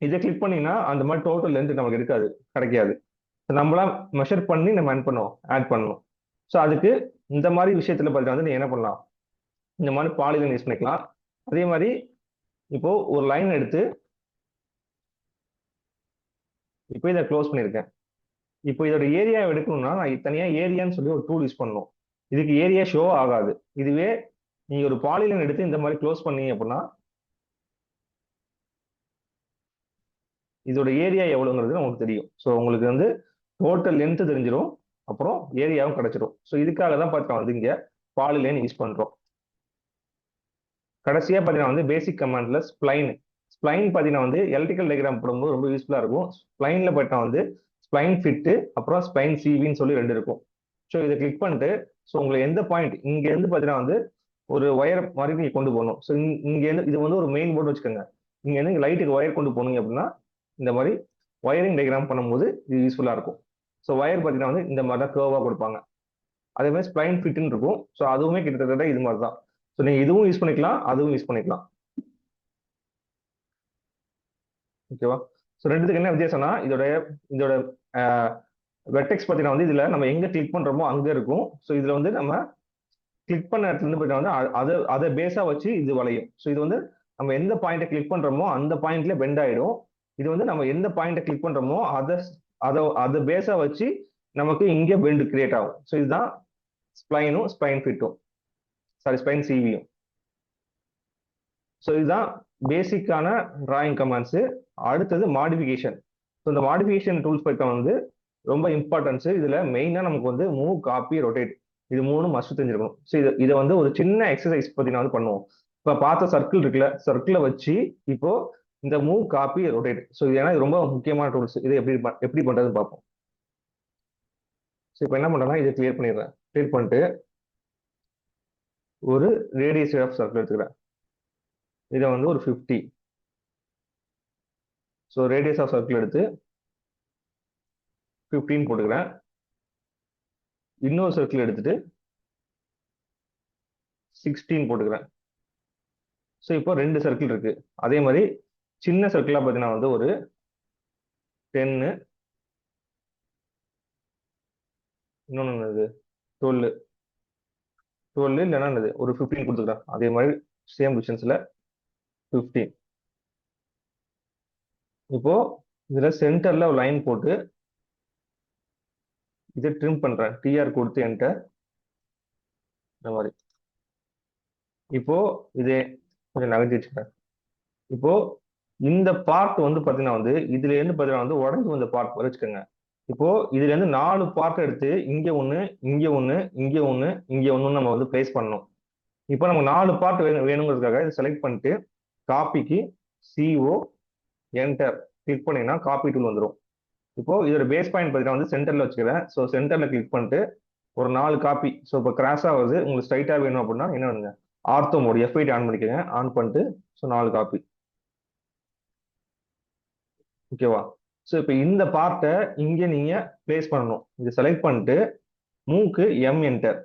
இதை கிளிக் பண்ணீங்கன்னா அந்த மாதிரி டோட்டல் லென்த் நமக்கு இருக்காது, கிடைக்காது. நம்மளா மெஷர் பண்ணி நம்ம ஆட் பண்ணணும். ஸோ அதுக்கு இந்த மாதிரி விஷயத்துல பார்த்தீங்கன்னா வந்து நீ என்ன பண்ணலாம், இந்த மாதிரி பாலிலைன் யூஸ் பண்ணிக்கலாம். அதே மாதிரி இப்போ ஒரு லைன் எடுத்து இப்போ இதை க்ளோஸ் பண்ணியிருக்கேன். இப்போ இதோட ஏரியா எடுக்கணும்னா நான் தனியா ஏரியான்னு சொல்லி ஒரு டூல் யூஸ் பண்ணணும். இதுக்கு ஏரியா ஷோ ஆகாது. இதுவே நீங்க ஒரு பாலிலைன் எடுத்து இந்த மாதிரி க்ளோஸ் பண்ணீங்க அப்படின்னா இதோட ஏரியா எவ்வளவுங்கிறது உங்களுக்கு தெரியும். ஸோ உங்களுக்கு வந்து டோட்டல் லென்த் தெரிஞ்சிடும், அப்புறம் ஏரியாவும் கிடைச்சிடும். ஸோ இதுக்காக தான் பார்த்தா வந்து இங்க பாலிலைன் யூஸ் பண்றோம். கடைசியா பார்த்தீங்கன்னா வந்து பேசிக் கமாண்ட்ல ஸ்ப்ளைன். ஸ்ப்ளைன் பார்த்தீங்கன்னா வந்து எலக்ட்ரிக்கல் டயக்ராம் போடும்போது ரொம்ப யூஸ்ஃபுல்லா இருக்கும். ஸ்ப்ளைன்ல பார்த்தா வந்து ஸ்ப்ளைன் ஃபிட் அப்புறம் ஸ்ப்ளைன் சிவின்னு சொல்லி ரெண்டு இருக்கும். ஸோ இதை கிளிக் பண்ணிட்டு ஸோ உங்களுக்கு எந்த பாயிண்ட் இங்க இருந்து பார்த்தீங்கன்னா வந்து ஒரு ஒயர் மாதிரி நீங்க கொண்டு போகணும். ஸோ இங்க இருந்து இது வந்து ஒரு மெயின் போர்டு வச்சுக்கோங்க. இங்க இருந்து லைட்டுக்கு ஒயர் கொண்டு போனீங்க அப்படின்னா இந்த மாதிரி ஒயரிங் டயக்ராம் பண்ணும்போது இது யூஸ்ஃபுல்லா இருக்கும். ஸோ ஒயர் பார்த்தீங்கன்னா வந்து இந்த மாதிரி தான் கேர்வா கொடுப்பாங்க. அதே மாதிரி ஸ்ப்ளைன் ஃபிட்னு இருக்கும். ஸோ அதுவுமே கிட்டத்தட்ட இது மாதிரி தான். ஸோ நீங்க இதுவும் யூஸ் பண்ணிக்கலாம், அதுவும் யூஸ் பண்ணிக்கலாம். ஓகேவா? ஸோ ரெண்டுத்துக்கு என்ன வித்தியாசம்னா இதோட இதோட வெர்டெக்ஸ் பார்த்தீங்கன்னா வந்து இதுல நம்ம எங்க கிளிக் பண்றோமோ அங்க இருக்கும். ஸோ இதுல வந்து நம்ம கிளிக் பண்ண இடத்துல இருந்து போயிட்டு வந்து அதை பேஸா வச்சு இது வளையும். ஸோ இது வந்து நம்ம எந்த பாயிண்ட்டை கிளிக் பண்றோமோ அந்த பாயிண்ட்ல பெண்ட் ஆயிடும். இது வந்து நம்ம எந்த பாயிண்ட்டை கிளிக் பண்றோமோ அதை பேஸா வச்சு நமக்கு இங்க பெண்ட் கிரியேட் ஆகும். ஸோ இதுதான் ஸ்ப்ளைனும் ஸ்ப்ளைன் ஃபிட்டும், சாரி ஸ்ப்ளைன் சிவியும். ஸோ இதுதான் பேசிக்கான டிராயிங் கமாண்ட்ஸ். அடுத்தது மாடிஃபிகேஷன். ஸோ இந்த மாடிஃபிகேஷன் டூல்ஸ் பக்கம் வந்து ரொம்ப இம்பார்ட்டன்ஸ். இதுல மெயினா நமக்கு வந்து மூவ், காப்பி, ரொட்டேட் இது மூணு மஸ்ட் தெரிஞ்சிருக்கணும். ஸோ இதை வந்து ஒரு சின்ன எக்ஸசைஸ் பத்தி வந்து பண்ணுவோம். இப்போ பார்த்த சர்க்கிள் இருக்குல்ல, சர்க்கிளை வச்சு இப்போ இந்த மூவ், காப்பி, ரொட்டேட். ஸோ இது ஏன்னா இது ரொம்ப முக்கியமான டூல்ஸ். இதை எப்படி பண்றதுன்னு பார்ப்போம். ஸோ இப்போ என்ன பண்றேன்னா இதை கிளியர் பண்ணிடுறேன். கிளியர் பண்ணிட்டு ஒரு ரேடியஸ் ஆஃப் சர்க்கிள் எடுத்துக்கிறேன். இதை வந்து ஒரு 50. ஸோ ரேடியஸ் ஆஃப் சர்க்கிள் எடுத்து 15 போட்டுக்கிறேன். இன்னொரு சர்க்கிள் எடுத்துட்டு 16 போட்டுக்கிறேன். ஸோ இப்போ ரெண்டு சர்க்கிள் இருக்கு. அதே மாதிரி சின்ன சர்க்கிளா பார்த்தீங்கன்னா வந்து ஒரு 10, இன்னொன்று என்னது 12 இல்லைன்னா என்னது ஒரு 15 கொடுத்துக்கிறேன். அதே மாதிரி சேம் டிஸ்டன்ஸ்ல 15. இப்போ இதுல சென்டர்ல ஒரு லைன் போட்டு இதை ட்ரிம் பண்றேன். டிஆர் கொடுத்து என்டர். இந்த மாதிரி இப்போ இதே கொஞ்சம் நகர்த்தி வச்சுக்கிறேன். இப்போ இந்த பார்ட் வந்து பாத்தீங்கன்னா வந்து இதுல இருந்து பாத்தீங்கன்னா வந்து உடஞ்சி வந்த பார்ட் வச்சுக்கோங்க. இப்போ இதுல இருந்து 4 பார்ட் எடுத்து இங்க ஒண்ணு, இங்க ஒண்ணு, இங்க ஒண்ணு, இங்க ஒண்ணு நம்ம வந்து பிளேஸ் பண்ணணும். இப்போ நமக்கு 4 பார்ட் வேணுங்கிறதுக்காக இதை செலக்ட் பண்ணிட்டு காப்பிக்கு CO என்டர் கிளிக் பண்ணீங்கன்னா காப்பி டூல் வந்துடும். இப்போ இதோட பேஸ் பாயிண்ட் பார்த்தீங்கன்னா வந்து சென்டர்ல வச்சுக்கிறேன். ஸோ சென்டர்ல கிளிக் பண்ணிட்டு ஒரு 4 காப்பி. ஸோ இப்போ கிராஸா வருது. உங்களுக்கு ஸ்ட்ரைட்டா வேணும் அப்படின்னா என்ன பண்ணுங்க, ஆர்த்தோ மோட் F8 ஆன் பண்ணிக்கோங்க. ஆன் பண்ணிட்டு ஸோ 4 காப்பி. ஓகேவா? ஸோ இப்போ இந்த பார்ட்டை இங்க நீங்க பிளேஸ் பண்ணணும். இதை செலக்ட் பண்ணிட்டு மூக்கு M enter.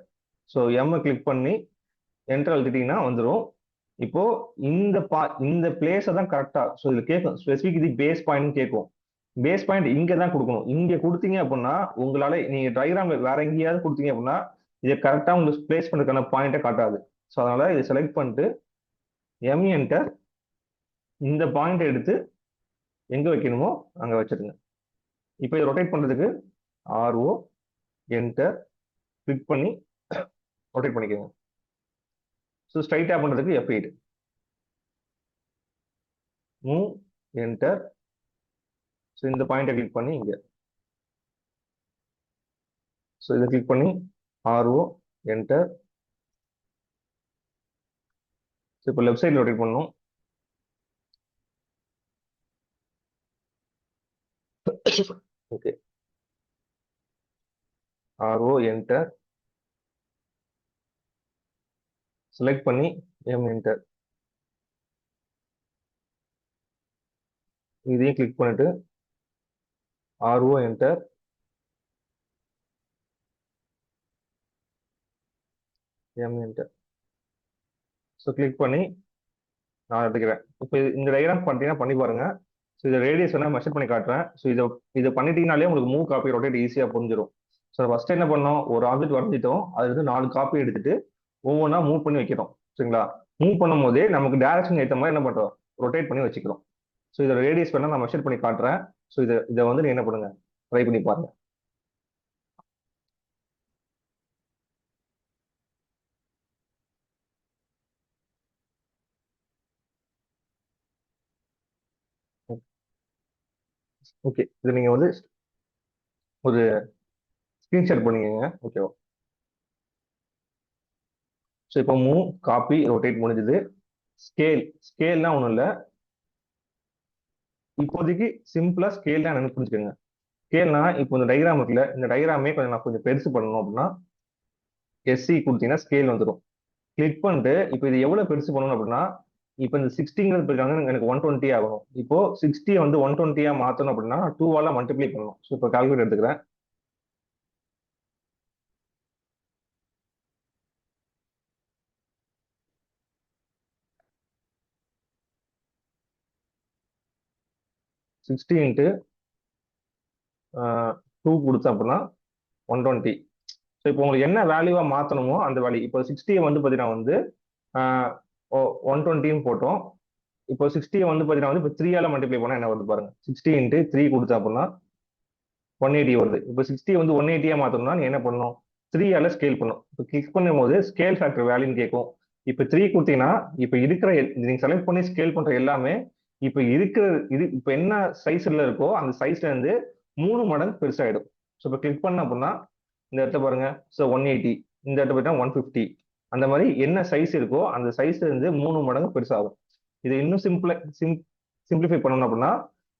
So M click பண்ணி என்டர் அழுத்திட்டீங்கன்னா வந்துடும். இப்போ இந்த பிளேஸை தான் கரெக்டா. ஸோ இதுல கேட்கும் ஸ்பெசிபிக் இது பேஸ் பாயிண்ட் கேட்கும். பேஸ் பாயிண்ட் இங்க தான் கொடுக்கணும். இங்க கொடுத்தீங்க அப்படின்னா உங்களால நீங்க டயக்ராம் வேற எங்கேயாவது கொடுத்தீங்க அப்படின்னா இதை கரெக்டா உங்களுக்கு பிளேஸ் பண்றதுக்கான பாயிண்ட்டை காட்டாது. ஸோ அதனால இதை செலக்ட் பண்ணிட்டு M என்டர் இந்த பாயிண்ட் எடுத்து எங்க வைக்கணுமோ அங்க வச்சிருங்க. இப்போ இதை ரொட்டேட் பண்றதுக்கு RO என்டர் கிளிக் பண்ணி ரொட்டேட் பண்ணிக்கோங்க. ஸோ ஸ்ட்ரைட்டா பண்றதுக்கு F8 மூவ் என்டர். ஸோ இந்த பாயிண்ட்டை கிளிக் பண்ணி இங்க ஸோ இதை கிளிக் பண்ணி RO என்டர். ஸோ இப்போ லெஃப்ட் சைடில் ரொட்டேட் பண்ணணும். ஓகே RO என்டர் செலக்ட் பண்ணி M என்டர். இதையும் கிளிக் பண்ணிட்டு RO enter M enter. So click பண்ணி நான் எடுத்துக்கிறேன். இப்போ இந்த டயக்ராம் பார்த்தீங்கன்னா பண்ணி பாருங்க. ஸோ இதை ரேடியஸ் வேணா மெஷர் பண்ணி காட்டுறேன். ஸோ இதை பண்ணிட்டீங்கனாலே உங்களுக்கு மூவ், காப்பி, ரொட்டேட் ஈஸியாக புரிஞ்சிடும். ஸோ ஃபர்ஸ்ட் என்ன பண்ணோம், ஒரு ஆப்ஜெக்ட் வரைஞ்சிட்டோம். அதுல இருந்து 4 காப்பி எடுத்துட்டு ஒவ்வொன்றா மூவ் பண்ணி வைக்கிறோம். சரிங்களா? மூவ் பண்ணும் போதே நமக்கு டைரக்ஷன் ஏற்ற மாதிரி என்ன பண்றோம், ரொட்டேட் பண்ணி வச்சுக்கிறோம். ஸோ இதோட ரேடியஸ் வேணா நான் மெஷர் பண்ணி காட்டுறேன். ஸோ இதை வந்து நீ என்ன பண்ணுங்க, ட்ரை பண்ணி பாருங்க. ஓகே, இது நீங்க வந்து ஒரு ஸ்கிரீன்ஷாட் பண்ணிக்கங்க. ஓகேவா? ஸோ இப்போ மூவ், காப்பி, ரொட்டேட் முடிஞ்சது. ஸ்கேல்னா ஒன்றும் இல்லை. இப்போதைக்கு சிம்பிளா ஸ்கேல் தான் எனக்கு புரிஞ்சுக்கோங்க. ஸ்கேல்னா இப்போ இந்த டயக்ராம் இருக்குல்ல, இந்த டயக்ராமே கொஞ்சம் நான் கொஞ்சம் பெருசு பண்ணணும் அப்படின்னா எஸ்சி கொடுத்தீங்கன்னா ஸ்கேல் வந்துடும். கிளிக் பண்ணிட்டு இப்போ இது எவ்வளவு பெருசு பண்ணணும் அப்படின்னா, இப்போ இந்த 60ங்கிறது இருக்காங்க, எனக்கு 120 ஆகணும். இப்போ 60 வந்து 120 மாத்தணும் அப்படின்னா 2 மல்டிப்ளை பண்ணணும். ஸோ இப்போ கால்குலேட் எடுத்துக்கிறேன். சிக்ஸ்டி இன்ட்டு 2 கொடுத்தேன் அப்படின்னா 120. ஸோ இப்போ உங்களுக்கு என்ன வேல்யூவா மாத்தணுமோ அந்த வேல்யூ. இப்போ 60 வந்து பார்த்தீங்கன்னா வந்து 120 போட்டோம். இப்போ 60 வந்து பார்த்தீங்கன்னா வந்து இப்போ 3 மல்டிப்ளை பண்ணா என்ன வருது பாருங்க. 60 இன்ட்டு 3 கொடுத்தா அப்படின்னா 180 வருது. இப்போ 60 வந்து 180 மாத்தணும்னா நீ என்ன பண்ணணும்? 3 ஸ்கேல் பண்ணும். இப்போ கிளிக் பண்ணும்போது ஸ்கேல் ஃபேக்டர் வேல்யூன்னு கேட்கும். இப்போ 3 கொடுத்தீங்கன்னா இப்போ இருக்கிற நீங்க செலக்ட் பண்ணி ஸ்கேல் பண்ற எல்லாமே இப்போ இருக்கிற இப்போ என்ன சைஸ்ல இருக்கோ அந்த சைஸ்ல இருந்து 3 மடங்கு பெருசாயிடும். ஸோ இப்போ கிளிக் பண்ண அப்படின்னா இந்த இடத்துல பாருங்க. ஸோ 180, இந்த இடத்துல போயிட்டா 150. அந்த மாதிரி என்ன சைஸ் இருக்கோ அந்த சைஸ்ல இருந்து 3 மடங்கு பெருசாகும். இதை இன்னும் சிம்பிளிஃபை பண்ணணும் அப்படின்னா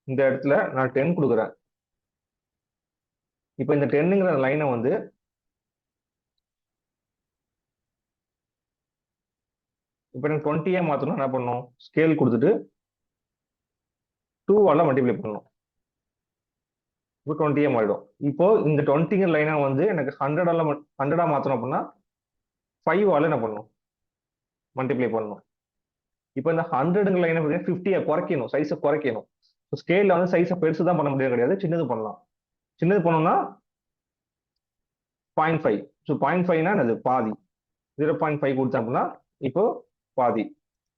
இந்த இடத்துல நான் 10 கொடுக்குறேன். இப்போ இந்த 10ங்கிற லைனை வந்து இப்போ எனக்கு 20 மாத்தணும் என்ன பண்ணணும்? ஸ்கேல் கொடுத்துட்டு 2 மல்டிப்ளை பண்ணணும். இப்போ 20 மாறிடும். இப்போ இந்த 20ங்கிற லைனை வந்து எனக்கு 100 மாத்தணும் அப்படின்னா 5 என்ன பண்ணணும்? மல்டிப்ளை பண்ணணும். இப்போ இந்த 100ங்கிற லைனை 50 குறைக்கணும், சைஸை குறைக்கணும். ஸ்கேல்ல வந்து சைஸை பெருசு தான் பண்ண முடியாது, கிடையாது, சின்னது பண்ணலாம். சின்னது பண்ணோம்னா 0.5. ஸோ 0.5னா அது பாதி. 0.5 கொடுத்தேன் அப்படின்னா இப்போ பாதி.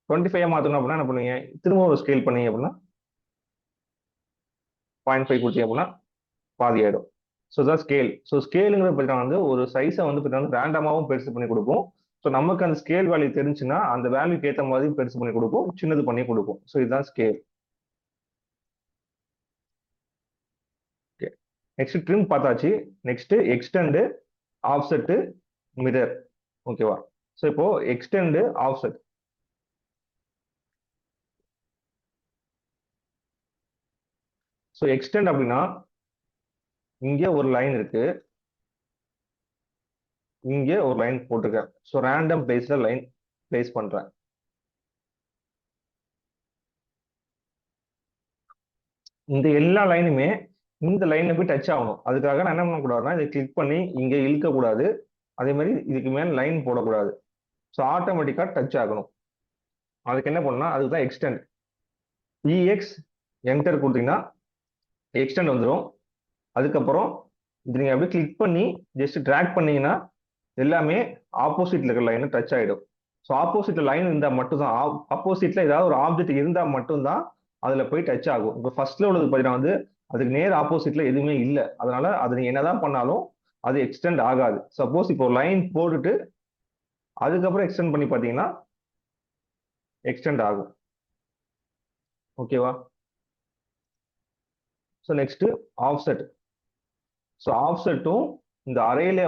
25 மாத்தணும் அப்படின்னா என்ன பண்ணுவீங்க? திரும்ப ஒரு ஸ்கேல் பண்ணீங்க அப்படின்னா 0.5 கொடுத்தீங்க அப்படின்னா பாதி ஆயிடும். ஸோ தான் ஸ்கேல். ஸோ ஸ்கேலுங்கிறது பார்த்தீங்கன்னா வந்து ஒரு சைஸை வந்து பார்த்தீங்கன்னா ரேண்டமாகவும் பெருசு பண்ணி கொடுக்கும். ஸோ நமக்கு அந்த ஸ்கேல் வேல்யூ தெரிஞ்சுன்னா அந்த வேல்யூக்கு ஏற்ற மாதிரி பெருசு பண்ணி கொடுக்கும், சின்னது பண்ணி கொடுக்கும். ஸோ இதுதான் ஸ்கேல். ஓகே, நெக்ஸ்ட் ட்ரிம் பார்த்தாச்சு. Next extend, offset, mirror. ஓகேவா? ஸோ இப்போ எக்ஸ்டெண்ட், ஆஃப்செட். ஸோ எக்ஸ்டெண்ட் அப்படின்னா இங்கே ஒரு லைன் இருக்கு, இங்கே ஒரு லைன் போட்டிருக்கேன். ஸோ ரேண்டம் பிளேஸ்ல லைன் பிளேஸ் பண்றேன். இந்த எல்லா லைனுமே இந்த லைன்ல போய் டச் ஆகணும். அதுக்காக நான் என்ன பண்ணக்கூடாதுன்னா இதை கிளிக் பண்ணி இங்கே இழுக்க கூடாது. அதே மாதிரி இதுக்கு மேல லைன் போடக்கூடாது. ஸோ ஆட்டோமேட்டிக்கா டச் ஆகணும். அதுக்கு என்ன பண்ணா அதுக்கு தான் எக்ஸ்டெண்ட். இஎக்ஸ் என்டர் கொடுத்தீங்கன்னா எக்ஸ்டெண்ட் வந்துடும். அதுக்கப்புறம் இது நீங்க அப்படியே கிளிக் பண்ணி ஜஸ்ட் ட்ராக் பண்ணீங்கன்னா எல்லாமே ஆப்போசிட்ல இருக்கிற லைன் டச் ஆயிடும். ஸோ ஆப்போசிட்ல லைன் இருந்தால் மட்டும்தான், ஆப்போசிட்ல ஏதாவது ஒரு ஆப்ஜெக்ட் இருந்தால் மட்டும்தான் அதுல போய் டச் ஆகும். இப்போ ஃபர்ஸ்ட்ல உள்ளது பார்த்தீங்கன்னா வந்து அதுக்கு நேர் ஆப்போசிட்ல எதுவுமே இல்லை. அதனால அது நீங்க என்னதான் பண்ணாலும் அது எக்ஸ்டெண்ட் ஆகாது. சப்போஸ் இப்போ லைன் போட்டுட்டு அதுக்கப்புறம் எக்ஸ்டெண்ட் பண்ணி பார்த்தீங்கன்னா எக்ஸ்டெண்ட் ஆகும். ஓகேவா? So next offset. ஸோ ஆஃப்செட்டும் இந்த அரையில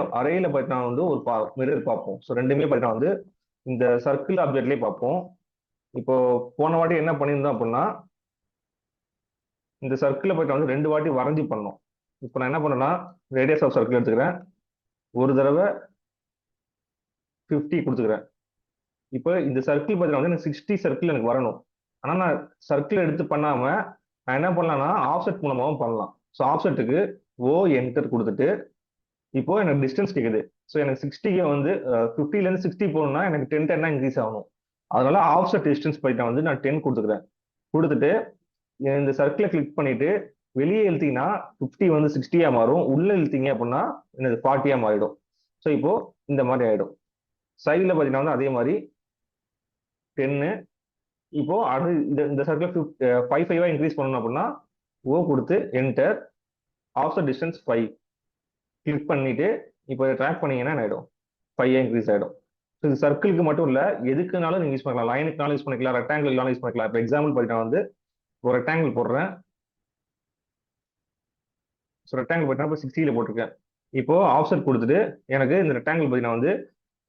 பார்த்தீங்கன்னா வந்து ஒரு மிரர் பார்ப்போம். ஸோ ரெண்டுமே பார்த்தீங்கன்னா வந்து இந்த சர்க்கிள் ஆப்ஜெக்ட்லேயே பார்ப்போம். இப்போ போன வாட்டி என்ன பண்ணியிருந்தோம் அப்படின்னா இந்த சர்க்கிளை போயிட்டு வந்து 2 வாட்டி வரைஞ்சி பண்ணோம். இப்போ நான் என்ன பண்ணேன்னா ரேடியஸ் ஆஃப் சர்க்கிள் எடுத்துக்கிறேன். ஒரு தடவை 50 கொடுத்துக்கிறேன். இப்போ இந்த சர்க்கிள் பார்த்தீங்கன்னா வந்து எனக்கு 60 சர்க்கிள் எனக்கு வரணும். ஆனால் நான் சர்க்கிள் எடுத்து பண்ணாம நான் என்ன பண்ணலாம்னா ஆஃப்செட் மூலமாகவும் பண்ணலாம். ஸோ ஆஃப்செட்டுக்கு ஓ என்டர் கொடுத்துட்டு இப்போ எனக்கு டிஸ்டன்ஸ் கேட்குது. ஸோ எனக்கு 60 வந்து 50லேருந்து 60 போகணும்னா எனக்கு 10 இன்க்ரீஸ் ஆகணும். அதனால ஆஃப்செட் டிஸ்டன்ஸ் போயிட்டா வந்து நான் 10 கொடுத்துக்கிறேன். கொடுத்துட்டு இந்த சர்க்கிளை கிளிக் பண்ணிட்டு வெளியே இழுத்தீங்கன்னா 50 வந்து 60 மாறும். உள்ள இழுத்தீங்க அப்படின்னா என்னது 40 மாறிடும். ஸோ இப்போ இந்த மாதிரி ஆயிடும். சைடில் பார்த்தீங்கன்னா வந்து அதே மாதிரி 10. இப்போ அது இந்த சர்க்கிள் 5 இன்க்ரீஸ் பண்ணணும் அப்படின்னா ஓ கொடுத்து என்டர், ஆஃப்செட் டிஸ்டன்ஸ் 5 கிளிக் பண்ணிட்டு இப்போ ட்ராக் பண்ணீங்கன்னா என்ன ஆயிடும்? 5 இன்க்ரீஸ் ஆயிடும். இது சர்க்கிளுக்கு மட்டும் இல்ல, எதுக்குனாலும் நீங்க யூஸ் பண்ணலாம். லைனுக்குனாலும் யூஸ் பண்ணிக்கலாம், ரெக்டாங்கிள்னாலும் யூஸ் பண்ணிக்கலாம். இப்போ எக்ஸாம்பிள் பார்த்தீங்கன்னா வந்து ஒரு ரெக்டாங்கிள் போடுறேன். ஸோ ரெக்டாங்கிள் பார்த்தீங்கன்னா இப்போ 60ல போட்டிருக்கேன். இப்போ ஆஃப்செட் கொடுத்துட்டு எனக்கு இந்த ரெக்டாங்கிள் பார்த்தீங்கன்னா வந்து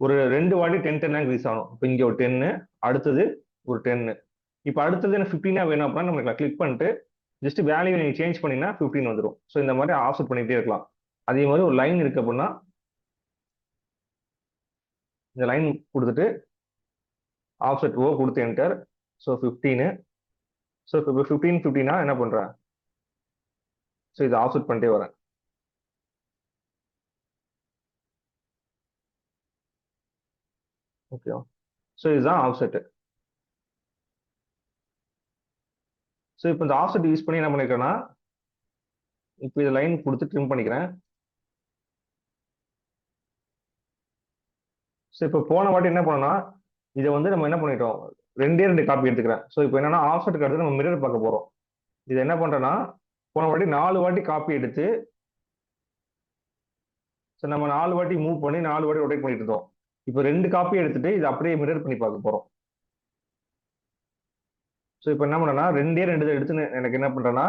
ஒரு 2 வாட்டி 10 10 இன்க்ரீஸ் ஆகணும். இப்போ இங்கே ஒரு 10, அடுத்தது ஒரு 10. இப்போ அடுத்தது எனக்கு 15 வேணும் அப்படின்னா நம்ம கிளிக் பண்ணிட்டு ஜஸ்ட் வேல்யூ நீங்க சேஞ்ச் பண்ணீங்கன்னா 15 வந்துடும். ஸோ இந்த மாதிரி ஆஃப்செட் பண்ணிட்டே இருக்கலாம். அதே மாதிரி ஒரு லைன் இருக்கு அப்படின்னா இந்த லைன் கொடுத்துட்டு ஆஃப்செட் ஓ கொடுத்து என்டர். ஸோ 15. ஸோ இப்போ 15 15 என்ன பண்றேன்? ஸோ இதை ஆஃப்செட் பண்ணிட்டே வரேன். ஓகேவா? ஸோ இதுதான் ஆஃப்செட். ஸோ இப்போ இந்த ஆஃப்செட் யூஸ் பண்ணி என்ன பண்ணிருக்கேன்னா இப்போ இதை லைன் கொடுத்து ட்ரிம் பண்ணிக்கிறேன். ஸோ இப்போ போன வாட்டி என்ன பண்ணோம்னா இதை வந்து நம்ம என்ன பண்ணிட்டோம், 2 காப்பி எடுத்துக்கிறேன். ஸோ இப்போ என்னன்னா ஆஃப்செட்டுக்கு அடுத்து நம்ம மிரர் பார்க்க போறோம். இது என்ன பண்றேன்னா போன வாட்டி 4 வாட்டி காப்பி எடுத்து ஸோ நம்ம 4 வாட்டி மூவ் பண்ணி 4 வாட்டி ரொட்டேட் பண்ணிட்டு இருந்தோம். இப்போ 2 காப்பி எடுத்துட்டு இதை அப்படியே மிரர் பண்ணி பார்க்க போறோம். ஸோ இப்போ என்ன பண்ணேன்னா 2 எடுத்து எனக்கு என்ன பண்றேன்னா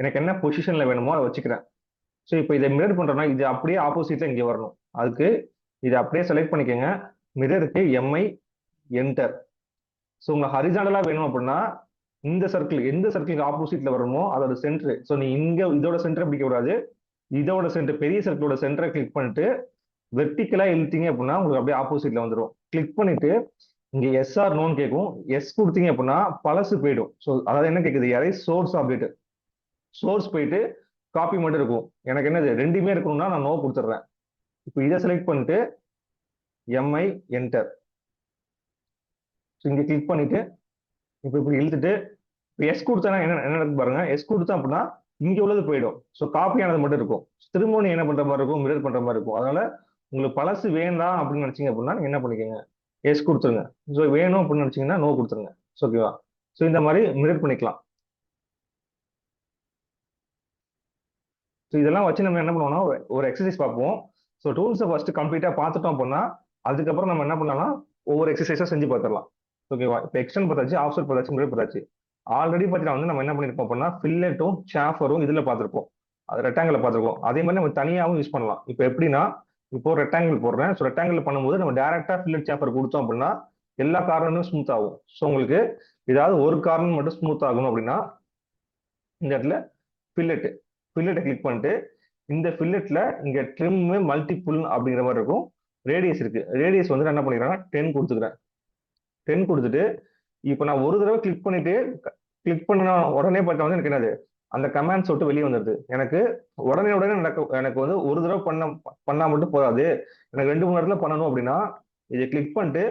எனக்கு என்ன பொசிஷன்ல வேணுமோ அதை வச்சுக்கிறேன். ஸோ இப்போ இதை மிரர் பண்றோம்னா இது அப்படியே ஆப்போசிட்ல இங்கே வரணும். அதுக்கு இதை அப்படியே செலக்ட் பண்ணிக்கோங்க. மிரருக்கு எம்ஐ என்டர். ஸோ உங்க ஹரிசாண்டலா வேணும் அப்படின்னா இந்த சர்க்கிள் எந்த சர்க்கிளுக்கு ஆப்போசிட்ல வரணுமோ அதோட சென்டர். ஸோ நீ இங்க இதோட சென்டர் பிடிக்க கூடாது, இதோட சென்டர் பெரிய சர்க்கிளோட சென்டரை கிளிக் பண்ணிட்டு வெர்டிக்கலா இழுத்தீங்க அப்படின்னா உங்களுக்கு அப்படியே ஆப்போசிட்ல வந்துடும். கிளிக் பண்ணிட்டு இங்க எஸ்ஆர் நோன்னு கேட்கும். எஸ் கொடுத்தீங்க அப்படின்னா பழசு போயிடும். ஸோ அதாவது என்ன கேட்குது, யாரே சோர்ஸ் அப்டேட் சோர்ஸ் போயிட்டு காப்பி மட்டும் இருக்கும். எனக்கு என்னது ரெண்டுமே இருக்கணும்னா நான் நோ கொடுத்துட்றேன். இப்போ இதை செலக்ட் பண்ணிட்டு எம்ஐ என்டர். ஸோ இங்க கிளிக் பண்ணிட்டு இப்போ இப்படி இழுத்துட்டு எஸ் கொடுத்தா என்ன என்ன நடக்கும் பாருங்க. எஸ் கொடுத்தா அப்படின்னா இங்க உள்ளது போயிடும். ஸோ காப்பி ஆனது மட்டும் இருக்கும். திரும்ப நீ என்ன பண்ற மாதிரி இருக்கும், மிரர் பண்ற மாதிரி இருக்கும். அதனால உங்களுக்கு பழசு வேண்டாம் அப்படின்னு நினைச்சீங்க அப்படின்னா நீங்க என்ன பண்ணிக்கோங்க, எஸ் கொடுத்துருங்க. ஸோ வேணும் அப்படின்னு நினைச்சீங்கன்னா நோ கொடுத்துருங்க. ஓகேவா? ஸோ இந்த மாதிரி மிரர் பண்ணிக்கலாம். ஸோ இதெல்லாம் வச்சு நம்ம என்ன பண்ணுவோம்னா ஒரு எக்ஸசைஸ் பார்ப்போம். ஸோ டூல்ஸை ஃபர்ஸ்ட் கம்ப்ளீட்டா பார்த்துட்டோம் அப்படின்னா அதுக்கப்புறம் நம்ம என்ன பண்ணலாம், ஒவ்வொரு எக்ஸசைஸா செஞ்சு பார்த்துடலாம். ஓகேவா? இப்போ எக்ஸ்டெண்ட் பார்த்தாச்சு, ஆஃப்செட் பார்த்தாச்சு, மிரர் பார்த்தாச்சு. ஆல்ரெடி பார்த்தீங்கன்னா வந்து நம்ம என்ன பண்ணிருப்போம் அப்படின்னா ஃபில்லெட்டும் சாஃபரும் இதுல பார்த்துருப்போம். அது ரெக்டாங்கிள் பார்த்துருக்கோம். அதே மாதிரி நம்ம தனியாகவும் யூஸ் பண்ணலாம். இப்போ எப்படின்னா இப்போ ரெக்டாங்கிள் போடுறேன். ஸோ ரெக்டாங்கிள் பண்ணும்போது நம்ம டேரக்டா ஃபில்லெட் சாஃபர் கொடுத்தோம் அப்படின்னா எல்லா கார்னரும் ஸ்மூத் ஆகும். ஸோ உங்களுக்கு ஏதாவது ஒரு கார்னர் மட்டும் ஸ்மூத் ஆகணும் அப்படின்னா இந்த இடத்துல ஃபில்லெட்டை கிளிக் பண்ணிட்டு இந்த ஃபில்லெட்ல இங்க ட்ரிம் மல்டிபிள் அப்படிங்கிற மாதிரி இருக்கும். ரேடியஸ் இருக்கு. ரேடியஸ் வந்து நான் என்ன பண்ணிக்கிறேன்னா 10 கொடுத்துக்கிறேன். 10 கொடுத்துட்டு இப்போ நான் ஒரு தடவை கிளிக் பண்ணிட்டு கிளிக் பண்ண உடனே பார்த்தா வந்து எனக்கு என்னது அந்த கமாண்ட்ஸ் விட்டு வெளியே வந்துடுது. எனக்கு உடனே எனக்கு வந்து ஒரு தடவை பண்ணா மட்டும் போதாது, எனக்கு 2 3 இடத்துல பண்ணணும் அப்படின்னா இதை கிளிக் பண்ணிட்டு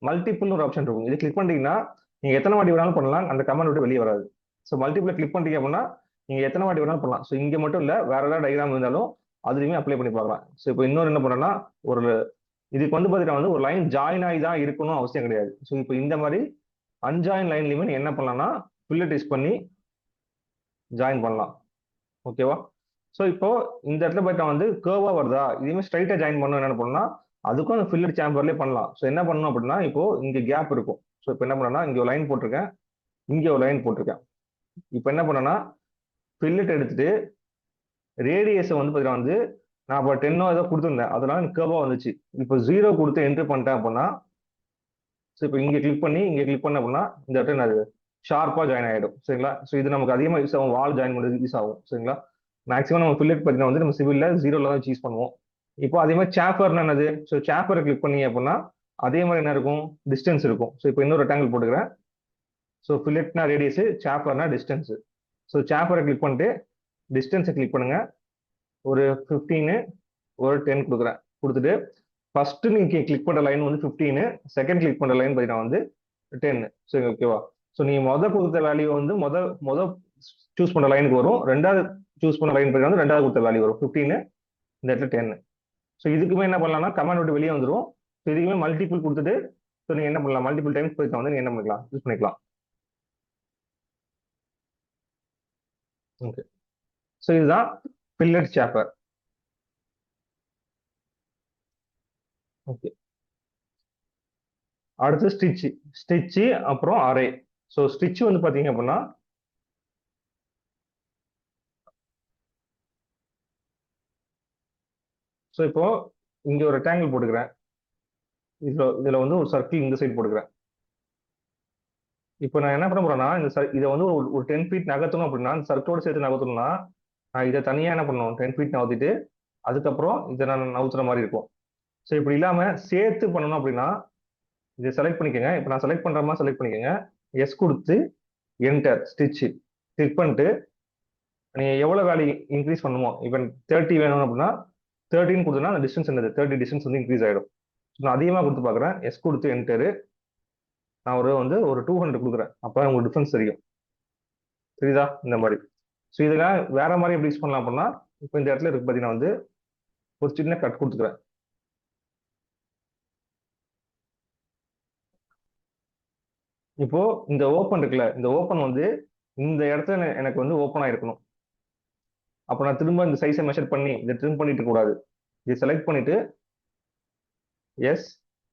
மல்டிபிள்னு ஒரு ஆப்ஷன் இருக்கும். இதை கிளிக் பண்ணிட்டீங்கன்னா நீங்க எத்தனை வாட்டி வேணாலும் பண்ணலாம், அந்த கமாண்ட் விட்டு வெளியே வராது. ஸோ மல்டிபிள் கிளிக் பண்ணிட்டீங்க அப்படின்னா நீங்க எத்தனை வாட்டி வேணாலும் பண்ணலாம். ஸோ இங்க மட்டும் இல்ல, வேற ஏதாவது டயக்ராம் இருந்தாலும் அதுலயுமே அப்ளை பண்ணி பார்க்கலாம். ஸோ இப்போ இன்னொரு என்ன பண்ணேன்னா ஒரு இதுக்கு வந்து பார்த்தீங்கன்னா வந்து ஒரு லைன் ஜாயின் ஆகி தான் இருக்கணும் அவசியம் கிடையாது. ஸோ இப்போ இந்த மாதிரி அன்ஜாயின் லைன்லயுமே என்ன பண்ணலாம்னா ஃபில்லட் யூஸ் பண்ணி ஜாயின் பண்ணலாம். ஓகேவா? ஸோ இப்போ இந்த இடத்துல போயிட்டா வந்து கேர்வா வருதா, இதுவுமே ஸ்ட்ரைட்டா ஜாயின் பண்ணணும் என்ன பண்ணணும்னா அதுக்கும் அந்த ஃபில்லட் சாம்பர்லேயே பண்ணலாம். ஸோ என்ன பண்ணணும் அப்படின்னா இப்போ இங்க கேப் இருக்கும். ஸோ இப்போ என்ன பண்ணனா இங்க ஒரு லைன் போட்டிருக்கேன், இங்க ஒரு லைன் போட்டிருக்கேன். இப்போ என்ன பண்ணனா ஃபில்லட் எடுத்துட்டு ரேடியஸை வந்து பார்த்தீங்கன்னா வந்து நான் இப்போ 10 ஏதோ கொடுத்துருந்தேன், அதனால எனக்கு கேர்வா வந்துச்சு. இப்போ 0 கொடுத்து என்ட்ரு பண்ணிட்டேன் அப்படின்னா ஸோ இப்போ இங்கே கிளிக் பண்ணி இங்கே கிளிக் பண்ண அப்படின்னா இந்த இடத்துல அது ஷார்ப்பாக ஜாயின் ஆகிடும். சரிங்களா? ஸோ இது நமக்கு அதிகமாக யூஸ் ஆகும், வால் ஜாயின் பண்ணுறது யூஸ் ஆகும். சரிங்களா? மேக்ஸிமம் நம்ம ஃபில்லட் பார்த்தீங்கன்னா வந்து நம்ம சிவில்ல 0ல தான் யூஸ் பண்ணுவோம். இப்போ அதே மாதிரி சாப்பர்னா என்னது, ஸோ சாப்பரை கிளிக் பண்ணீங்க அப்படின்னா அதே மாதிரி என்ன இருக்கும், டிஸ்டன்ஸ் இருக்கும். ஸோ இப்போ இன்னொரு ரெக்டாங்கிள் போட்டுக்கிறேன். ஸோ ஃபில்லட்னா ரேடியஸ், சாப்பர்னா டிஸ்டன்ஸ். ஸோ சாப்பரை கிளிக் பண்ணிட்டு டிஸ்டன்ஸை கிளிக் பண்ணுங்க. ஒரு 15 ஒரு 10 கொடுக்குறேன். கொடுத்துட்டு ஃபர்ஸ்ட் நீங்க கிளிக் பண்ற லைன் வந்து 15, செகண்ட் கிளிக் பண்ற லைன் பார்த்தீங்கன்னா வந்து 10. சரி, ஓகேவா? ஸோ நீங்க கொடுத்த வேல்யூ வந்து மொத சூஸ் பண்ண லைனுக்கு வரும், ரெண்டாவது சூஸ் பண்ண லைன் பார்த்தீங்கன்னா ரெண்டாவது கொடுத்த வேல்யூ வரும் 15, இந்த இடத்துல 10. ஸோ இதுக்குமே என்ன பண்ணலாம்னா கமாண்ட் விட்டு வெளியே வந்துடும். ஸோ இதுக்குமே மல்டிபிள் கொடுத்துட்டு ஸோ நீங்க என்ன பண்ணலாம், மல்டிபிள் டைம்ஸ் போயிட்டு வந்து நீங்க என்ன பண்ணிக்கலாம், யூஸ் பண்ணிக்கலாம். ஓகே. ஸோ இதுதான் ஃபில்லட் சாப்பர். ஓகே. அடுத்து ஸ்டிச் அப்புறம் அரே. ஸோ ஸ்டிச் வந்து பாத்தீங்க அப்படின்னா ஸோ இப்போ இங்க ஒரு ரெக்டாங்கிள் போட்டுக்கிறேன். இதுல வந்து ஒரு சர்க்கிள் இந்த சைடு போட்டுக்கிறேன். இப்போ நான் என்ன பண்ண போறேன்னா இதை வந்து ஒரு 10 ஃபீட் நகர்த்தணும் அப்படின்னா இந்த சர்க்கிளோட சேர்த்து நகர்த்தணும்னா நான் இதை தனியா என்ன பண்ணணும், 10 ஃபீட் நகர்த்திட்டு அதுக்கப்புறம் இதை நான் நவுத்துற மாதிரி இருக்கும். ஸோ இப்படி இல்லாம சேர்த்து பண்ணணும் அப்படின்னா இதை செலக்ட் பண்ணிக்கோங்க. இப்போ நான் செலக்ட் பண்ற மாதிரி செலக்ட் பண்ணிக்கோங்க. எஸ் கொடுத்து என்டர் ஸ்டிச் கிளிக் பண்ணிட்டு நீங்க எவ்வளவு வேல்யூ இன்க்ரீஸ் பண்ணுமோ, இப்போ 30 வேணும் அப்படின்னா 13 கொடுத்தனா அந்த டிஸ்டன்ஸ் என்னது 30 டிஸ்டன்ஸ் வந்து இன்க்ரீஸ் ஆயிடும். நான் அதிகமாக கொடுத்து பார்க்குறேன். எஸ் கொடுத்து என்டரு நான் ஒரு 200 கொடுக்குறேன். அப்போ உங்களுக்கு டிஃபரன்ஸ் தெரியும். சரிதா? இந்த மாதிரி. ஸோ இதெல்லாம் வேற மாதிரி எப்படி யூஸ் பண்ணலாம் அப்படின்னா இப்போ இந்த இடத்துல இருக்கு பார்த்தீங்கன்னா வந்து ஒரு சின்ன கட் கொடுத்துக்கிறேன். இப்போ இந்த ஓப்பன் இருக்குல்ல, இந்த ஓப்பன் வந்து இந்த இடத்துல எனக்கு வந்து ஓப்பன் ஆயிருக்கணும். அப்போ நான் திரும்ப இந்த சைஸை மெஷர் பண்ணி இதை ட்ரிம் பண்ணிட்டு கூடாது. இதை செலக்ட் பண்ணிட்டு எஸ்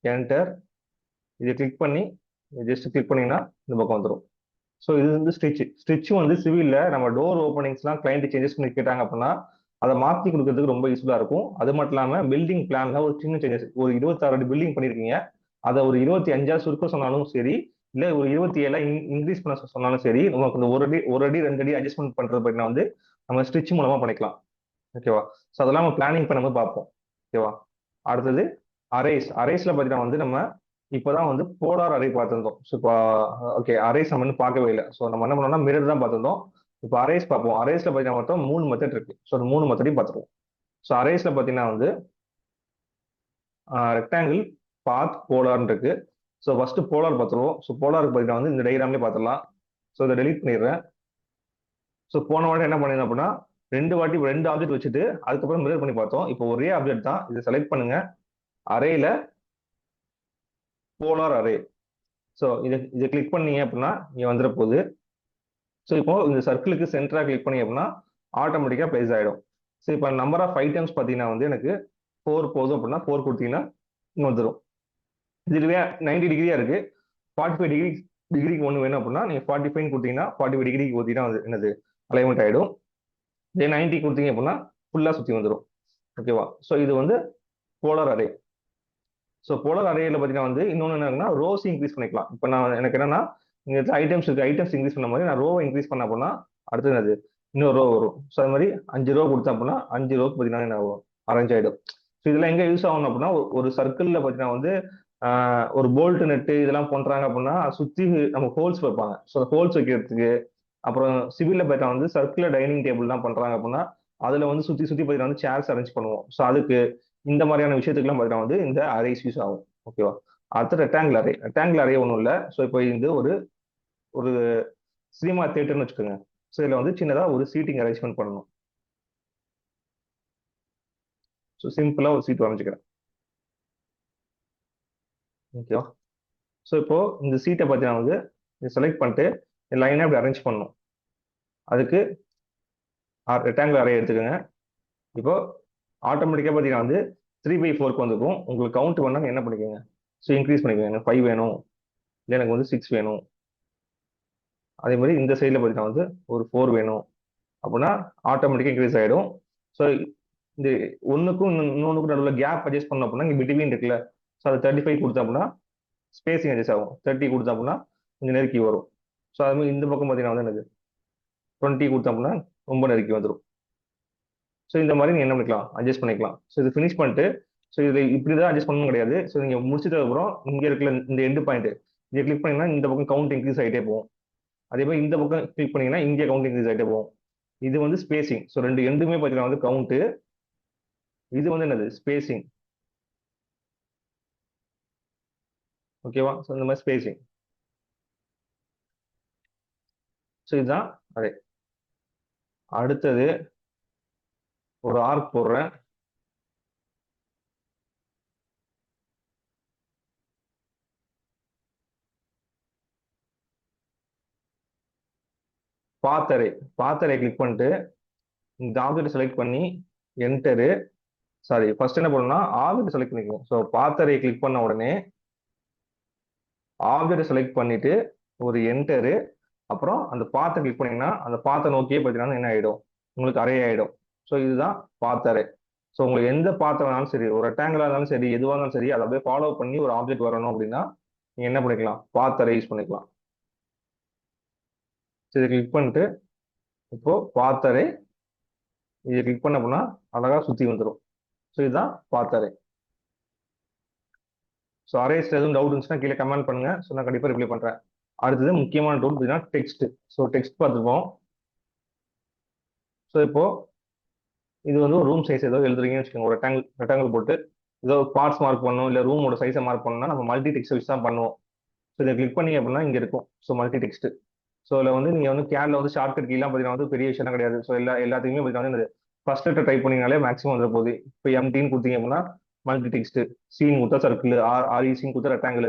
என்டர் இதை கிளிக் பண்ணி ஜஸ்ட் கிளிக் பண்ணீங்கன்னா இந்த பக்கம் வந்துடும். ஸோ இது வந்து ஸ்டிச் வந்து சிவில்ல நம்ம டோர் ஓப்பனிங்ஸ்லாம் கிளைண்ட் சேஞ்சஸ் பண்ணி கேட்டாங்க அப்படின்னா அதை மாற்றி கொடுக்கறதுக்கு ரொம்ப யூஸ்ஃபுல்லாக இருக்கும். அது மட்டும் இல்லாமல் பில்டிங் பிளான்ல ஒரு சின்ன சேஞ்சஸ், ஒரு 26 அடி பில்டிங் பண்ணியிருக்கீங்க, அதை ஒரு 25 சுருக்க சொன்னாலும் சரி, இல்லை ஒரு 27 இன்க்ரீஸ் பண்ண சொன்னாலும் சரி, நமக்கு இந்த ஒரு அடி 2 அடி அட்ஜஸ்ட்மெண்ட் பண்றது அப்படின்னா வந்து நம்ம ஸ்டிச் மூலமா பண்ணிக்கலாம். ஓகேவா? ஸோ அதெல்லாம் நம்ம பிளானிங் பண்ணும்போது பார்ப்போம். ஓகேவா? அடுத்தது அரேஸ்ல பார்த்தீங்கன்னா வந்து நம்ம இப்போதான் வந்து போலார் அரே பார்த்துருந்தோம். ஸோ இப்போ ஓகே, அரேஸ் நம்ம இன்னும் பார்க்கவே இல்லை. ஸோ நம்ம என்ன பண்ணோம்னா மிரர் தான் பார்த்துருந்தோம். இப்போ அரேஸ் பார்ப்போம். அரேஸ்ல பார்த்தீங்கன்னா மொத்தம் 3 மெத்தட் இருக்கு. ஸோ அந்த 3 மெத்தடையும் பார்த்துருவோம். ஸோ அரேஸ்ல பார்த்தீங்கன்னா வந்து ரெக்டாங்கிள் பாத் போலார்னு இருக்கு. ஸோ ஃபர்ஸ்ட் போலார் பார்த்துருவோம். ஸோ போலாருக்கு பார்த்தீங்கன்னா வந்து இந்த டயக்ராம்லேயே பார்த்துடலாம். ஸோ இதை டெலிட் பண்ணிடுறேன். ஸோ போன வாட்டி என்ன பண்ணிருந்தோம் அப்படின்னா ரெண்டு ஆப்ஜெக்ட் வச்சுட்டு அதுக்கப்புறம் மிரர் பண்ணி பார்த்தோம். இப்போ ஒரே ஆப்ஜெக்ட் தான். இதை செலக்ட் பண்ணுங்க. அரேல போலார் அரே. ஸோ இதை கிளிக் பண்ணீங்க அப்படின்னா இங்கே வந்துட போகுது. ஸோ இப்போ இந்த சர்க்கிளுக்கு சென்டரா கிளிக் பண்ணி அப்படின்னா ஆட்டோமேட்டிக்காக பிளேஸ் ஆகிடும். ஸோ இப்போ நம்பர் ஆஃப் ஐட்டம்ஸ் பார்த்தீங்கன்னா வந்து எனக்கு 4 போதும் அப்படின்னா 4 கொடுத்தீங்கன்னா இங்கே வந்துடும். இதுவே 90 டிகிரியா இருக்கு, 45 டிகிரிக்கு ஒன்று வேணும் அப்படின்னா நீங்கள் 45 கொடுத்தீங்கன்னா 45 டிகிரிக்கு ஊற்றினா வந்து என்னது அலைன்மெண்ட் ஆகிடும். இதே 90 கொடுத்தீங்க அப்படின்னா ஃபுல்லாக சுற்றி வந்துடும். ஓகேவா? ஸோ இது வந்து போலார் அரே. ஸோ போலார் அரேல பார்த்தீங்கன்னா வந்து இன்னொன்று என்னன்னா ரோஸ் இன்க்ரீஸ் பண்ணிக்கலாம். இப்போ நான் எனக்கு என்னன்னா இங்க ஐட்டம்ஸ் இருக்கு, ஐட்டம்ஸ் இன்க்ரீஸ் பண்ண மாதிரி நான் ரோவை இன்க்ரீஸ் பண்ண அப்படின்னா அடுத்தது என்னது இன்னொரு ரோ வரும். ஸோ அது மாதிரி 5 ரோ கொடுத்தேன் அப்படின்னா 5 ரோக்கு பார்த்தீங்கன்னா என்ன ஆகும், அரேஞ்ச் ஆகிடும். ஸோ இதெல்லாம் எங்கே யூஸ் ஆகணும் அப்படின்னா ஒரு சர்க்கிளில் பார்த்தீங்கன்னா வந்து ஒரு போல்ட் நெட்டு இதெல்லாம் பண்றாங்க அப்படின்னா சுற்றி நம்ம ஹோல்ஸ் வைப்பாங்க. ஸோ ஹோல்ஸ் வைக்கிறதுக்கு அப்புறம் சிவில்ல பார்த்தா வந்து சர்க்குலர் டைனிங் டேபிள் தான் பண்றாங்க அப்படின்னா அதுல வந்து சுற்றி சுற்றி பார்த்தீங்கன்னா வந்து சேர்ஸ் அரேஞ்ச் பண்ணுவோம். ஸோ அதுக்கு இந்த மாதிரியான விஷயத்துக்குலாம் பார்த்தீங்கன்னா வந்து இந்த அரேஸ் யூஸ் ஆகும். ஓகேவா? அடுத்து ரெக்டாங்கிள் அரே ஒன்றும் இல்லை. ஸோ இப்போ இது ஒரு ஒரு சினிமா தியேட்டர்னு வச்சுக்கோங்க. ஸோ இதில் வந்து சின்னதாக ஒரு சீட்டிங் அரேஞ்ச்மெண்ட் பண்ணணும். ஸோ சிம்பிளாக ஒரு சீட் வரைஞ்சிக்கிறேன். ஓகேவா? ஸோ இப்போ இந்த சீட்டை பார்த்தீங்கன்னா வந்து செலக்ட் பண்ணிட்டு லைனாக இப்படி அரேஞ்ச் பண்ணணும். அதுக்கு ரெக்டாங்கிள் அரே எடுத்துக்கோங்க. இப்போ ஆட்டோமேட்டிக்காக பார்த்தீங்கன்னா வந்து 3/4 வந்துருக்கும். உங்களுக்கு கவுண்ட் பண்ணால் என்ன பண்ணிக்கோங்க, ஸோ இன்க்ரீஸ் பண்ணிக்கோங்க. எனக்கு 5 வேணும், இல்லை எனக்கு வந்து 6 வேணும். அதே மாதிரி இந்த சைடில் பார்த்தீங்கன்னா வந்து ஒரு 4 வேணும் அப்படின்னா ஆட்டோமேட்டிக்காக இன்க்ரீஸ் ஆகிடும். ஸோ இந்த ஒன்றுக்கும் இன்னொன்றுக்கும் நடுவில் கேப் அட்ஜஸ்ட் பண்ணோம் அப்படின்னா இங்கே பிட்வீன் இருக்குல்ல, ஸோ அது 35 கொடுத்தா அப்படின்னா ஸ்பேசிங் அட்ஜஸ்ட் ஆகும். 30 கொடுத்தா அப்படின்னா கொஞ்சம் நெருக்கி வரும். ஸோ அது மாதிரி இந்த பக்கம் பார்த்தீங்கன்னா வந்து எனக்கு 20 கொடுத்தா அப்படின்னா ரொம்ப நெருக்கி வந்துடும். ஸோ இந்த மாதிரி நீங்கள் என்ன பண்ணிக்கலாம், அட்ஜஸ்ட் பண்ணிக்கலாம். ஸோ இது ஃபினிஷ் பண்ணிட்டு ஸோ இதில் இப்படி தான் அட்ஜஸ்ட் பண்ணணும் கிடையாது. ஸோ நீங்கள் முடிச்சதுக்கு அப்புறம் இங்கே இருக்கிற இந்த எண்டு பாயிண்ட் இதை கிளிக் பண்ணீங்கன்னா இந்த பக்கம் கவுண்ட் இன்க்ரீஸ் ஆகிட்டே போகும். அதே மாதிரி இந்த பக்கம் கிளிக் பண்ணீங்கன்னா இங்கே கவுண்ட் இன்க்ரீஸ் ஆகிட்டே போகும். இது வந்து ஸ்பேசிங். ஸோ ரெண்டு எண்டுமே பார்த்தீங்கன்னா வந்து கவுண்ட், இது வந்து என்னது ஸ்பேசிங். ஓகேவா? ஸோ இந்த மாதிரி ஸ்பேசிங். ஸோ இதுதான் அதே. அடுத்தது ஒரு ஆர்க் போடுறேன். பாத்தரை கிளிக் பண்ணிட்டு இந்த ஆப்ஜெக்ட் செலக்ட் பண்ணி என்டரு, சாரி ஃபர்ஸ்ட் என்ன பண்ணணும்னா ஆப்ஜெக்ட் செலக்ட் பண்ணிக்கணும். ஸோ பாத்தரை கிளிக் பண்ண உடனே ஆப்ஜெக்ட் செலக்ட் பண்ணிட்டு ஒரு என்டரு, அப்புறம் அந்த பாத்தை கிளிக் பண்ணீங்கன்னா அந்த பாத்தை நோக்கியே பார்த்தீங்கன்னா என்ன ஆகிடும், உங்களுக்கு அரே ஆகிடும். ஸோ இதுதான் பாத்தரை. ஸோ உங்களுக்கு எந்த பாத்திரம் வேணாலும் சரி, ஒரு ரெக்டாங்கிளாக இருந்தாலும் சரி, எதுவாக இருந்தாலும் சரி, அதை அப்படியே ஃபாலோ பண்ணி ஒரு ஆப்ஜெக்ட் வரணும் அப்படின்னா நீங்க என்ன பண்ணிக்கலாம், பாத்தரை யூஸ் பண்ணிக்கலாம். ஸோ இதை கிளிக் பண்ணிட்டு இப்போ பாத்தரை இதை கிளிக் பண்ண அப்படின்னா அழகா சுத்தி வந்துடும். ஸோ இதுதான் பாத்தரை. ஸோ அரேஸ்ல எதுவும் டவுட் இருந்துச்சுன்னா கீழே கமெண்ட் பண்ணுங்க. ஸோ நான் கண்டிப்பாக ரிப்ளை பண்றேன். அடுத்தது முக்கியமான டூல் பார்த்தீங்கன்னா டெக்ஸ்ட். ஸோ டெக்ஸ்ட் பார்த்துப்போம். ஸோ இப்போ இது வந்து ஒரு ரூம் சைஸ் ஏதோ எழுதுறீங்கன்னு வச்சுக்கோங்க, ஒரு ரெக்டாங்கிள் போட்டு ஏதோ பார்ட்ஸ் மார்க் பண்ணணும், இல்லை ரூமோட சைஸை மார்க் பண்ணணும்னா நம்ம மல்டி டெக்ஸ்ட் வச்சு தான் பண்ணுவோம். ஸோ இதை கிளிக் பண்ணீங்க அப்படின்னா இங்கே இருக்கும். So multi text. ஸோ இதில் வந்து நீங்கள் வந்து கேட்ல வந்து ஷார்ட்கட் கீலாம் பார்த்தீங்கன்னா வந்து பெரிய விஷயம் கிடையாது. ஸோ எல்லாத்தையுமே பார்த்தீங்கன்னா வந்து ஃபர்ஸ்ட் லெட்டர் டைப் பண்ணீங்கனாலே மேக்ஸிமம் வந்துட போகுது. இப்போ எம்டின்னு கொடுத்தீங்க அப்படின்னா மல்டி டெக்ஸ்ட், சீன் கொடுத்தா சர்க்கிள், ஆர்இசின்னு கொடுத்தா ரெக்டாங்கிள்,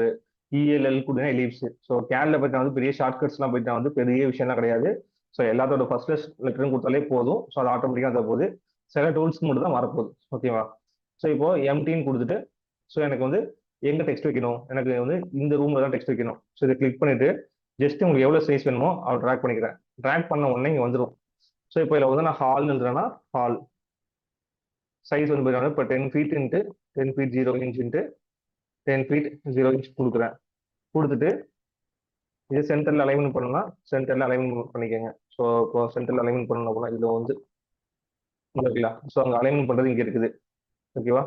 இஎல்எல் கொடுத்தீங்கன்னா எலிப்ஸ். ஸோ கேட்ல பார்த்தீங்கன்னா வந்து பெரிய ஷார்ட்கட்ஸ்லாம் போயிட்டா வந்து பெரிய விஷயம்லாம் கிடையாது. ஸோ எல்லாத்தோட ஃபர்ஸ்ட் லெட்டரும் கொடுத்தாலே போதும். ஸோ அது ஆட்டோமேட்டிக்காக அந்த போகுது. சில டூல்ஸ்க்கு மட்டும் தான் வரப்போகுது. ஓகேவா? ஸோ இப்போ எம்டின்னு கொடுத்துட்டு ஸோ எனக்கு வந்து எங்க டெக்ஸ்ட் வைக்கணும், எனக்கு வந்து இந்த ரூம்ல தான் டெக்ஸ்ட் வைக்கணும். ஸோ இதை கிளிக் பண்ணிட்டு ஜஸ்ட் உங்களுக்கு எவ்வளவு சைஸ் வேணுமோ அதை ட்ராக் பண்ணிக்கிறேன். ட்ராக் பண்ண உடனே இங்க வந்துடும். ஸோ இப்போ இதில் வந்து நான் ஹால்னு எழுதுறேன்னா ஹால் சைஸ் வந்து பார்த்தீங்கன்னா இப்போ 10 feet into 10 feet 0 inch into 10 feet 0 inch கொடுக்குறேன். கொடுத்துட்டு இது சென்டர்ல அலைன்மெண்ட் பண்ணணும்னா சென்டர்ல அலைன்மெண்ட் பண்ணிக்கோங்க. ஸோ இப்போ சென்டர்ல அலைன்மெண்ட் பண்ணணும் அப்படின்னா இதில் வந்து இங்க இருக்குல்ல, ஸோ அங்கே அலைன்மெண்ட் பண்றது இங்க இருக்குது. ஓகேவா?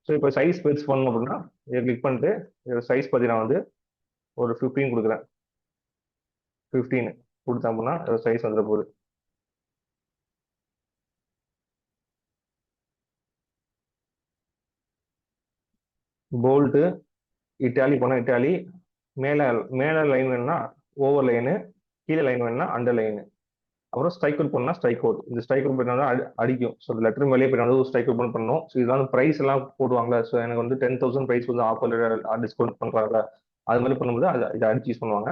ஸோ இப்போ சைஸ் பெருசு பண்ணணும் அப்படின்னா இதை கிளிக் பண்ணிட்டு இதோட சைஸ் பார்த்தீங்கன்னா வந்து ஒரு 15 கொடுக்குறேன். 15 கொடுத்தேன் அப்படின்னா இதோட சைஸ் வந்துட போகுது. போல்ட்டு இட்டாலி போனால் இட்டாலி, மேலே மேலே லைன் வேணும்னா ஓவர் லைனு, கீழே லைன் வேணும்னா அண்டர் லைனு. அப்புறம் ஸ்ட்ரைக் அவுட் பண்ணா ஸ்ட்ரைக் அவுட். இந்த ஸ்ட்ரைக் அவுட் பண்ணா அடிக்கும். ஸோ லெட்டர் மேலே போய் வந்து ஸ்ட்ரைக் அவுட் பண்ணணும். ஸோ இதெல்லாம் ப்ரைஸ் எல்லாம் போடுவாங்களா, ஸோ எனக்கு வந்து 10,000 ப்ரைஸ் வந்து ஆஃபர் டிஸ்கவுண்ட் பண்ணுறாங்க, அது மாதிரி பண்ணும்போது அதை இதை அடிச்சு யூஸ் பண்ணுவாங்க.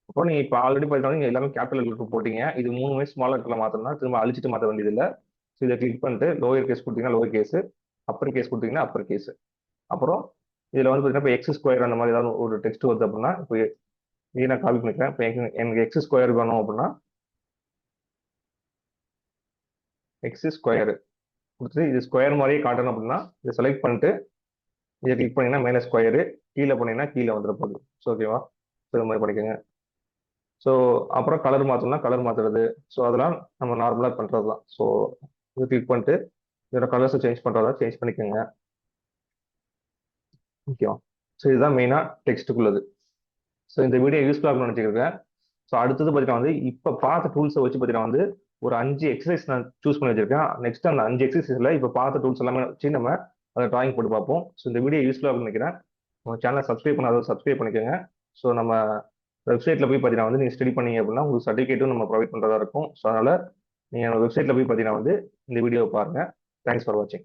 அப்புறம் நீங்க இப்போ ஆல்ரெடி பார்த்தீங்கன்னா நீங்க எல்லாமே கேபிட்டல் லெட்டர் போட்டீங்க, இது 3 ஸ்மால் லெட்டர்ல மாத்தணும்னா திரும்ப அழிச்சிட்டு மாற்ற வேண்டியது இல்லை. ஸோ இதை கிளிக் பண்ணிட்டு லோயர் கேஸ் கொடுத்தீங்கன்னா லோயர் கேஸ், அப்பர் கேஸ் கொடுத்தீங்கன்னா அப்பர் கேஸ். அப்புறம் இதுல வந்து பார்த்தீங்கன்னா இப்போ எக்ஸ் ஸ்கொயர் அந்த மாதிரி ஏதாவது ஒரு டெக்ஸ்ட் வருது அப்படின்னா இப்போ இதை நான் காப்பி பண்ணிக்கிறேன். இப்போ எனக்கு எக்ஸ் ஸ்கொயர் வேணும் அப்படின்னா எக்ஸ் ஸ்கொயர் கொடுத்து இது ஸ்கொயர் மாதிரியே காட்டணும் அப்படின்னா இதை செலக்ட் பண்ணிட்டு இதை கிளிக் பண்ணீங்கன்னா மேலே ஸ்கொயரு, கீழே பண்ணீங்கன்னா கீழே வந்துட போகுது. ஸோ ஓகேவா? ஸோ இது மாதிரி பண்ணிக்கோங்க. ஸோ அப்புறம் கலர் மாற்றணும்னா கலர் மாற்றுறது. ஸோ அதெல்லாம் நம்ம நார்மலாக பண்ணுறது தான். ஸோ இது கிளிக் பண்ணிட்டு இதோட கலர்ஸை சேஞ்ச் பண்ணுறதா சேஞ்ச் பண்ணிக்கோங்க. ஓகேவா? ஸோ இதுதான் மெயினாக டெக்ஸ்ட்டுக்குள்ளது. ஸோ இந்த வீடியோ யூஸ்ஃபுல்லாக இருக்கும்னு நினச்சிக்கிறேன். ஸோ அடுத்தது பார்த்தீங்கன்னா வந்து இப்போ பார்த்த டூல்ஸை வச்சு பார்த்தீங்கன்னா வந்து ஒரு 5 எக்ஸசைஸ் நான் சூஸ் பண்ணி வச்சிருக்கேன். நெக்ஸ்ட் அந்த 5 எக்ஸசைஸ்ல இப்போ பார்த்த டூல்ஸ் எல்லாமே வச்சு நம்ம அதை டிராயிங் போட்டு பார்ப்போம். ஸோ இந்த வீடியோ யூஸ்ஃபுல்லாக இருக்கும்னு நினைக்கிறேன். உங்கள் சேனலை சப்ஸ்கிரைப் பண்ணாத சப்ஸ்கிரைப் பண்ணிக்கோங்க. ஸோ நம்ம வெப்சைட்ல போய் பார்த்தீங்கன்னா வந்து நீங்கள் ஸ்டடி பண்ணீங்க அப்படின்னா உங்களுக்கு சர்டிஃபிகேட்டும் நம்ம ப்ரொவைட் பண்ணுறதா இருக்கும். ஸோ அதனால நீங்கள் வெப்சைட்ல போய் பார்த்தீங்கன்னா வந்து இந்த வீடியோவை பாருங்க. தேங்க்ஸ் ஃபார் வாட்சிங்.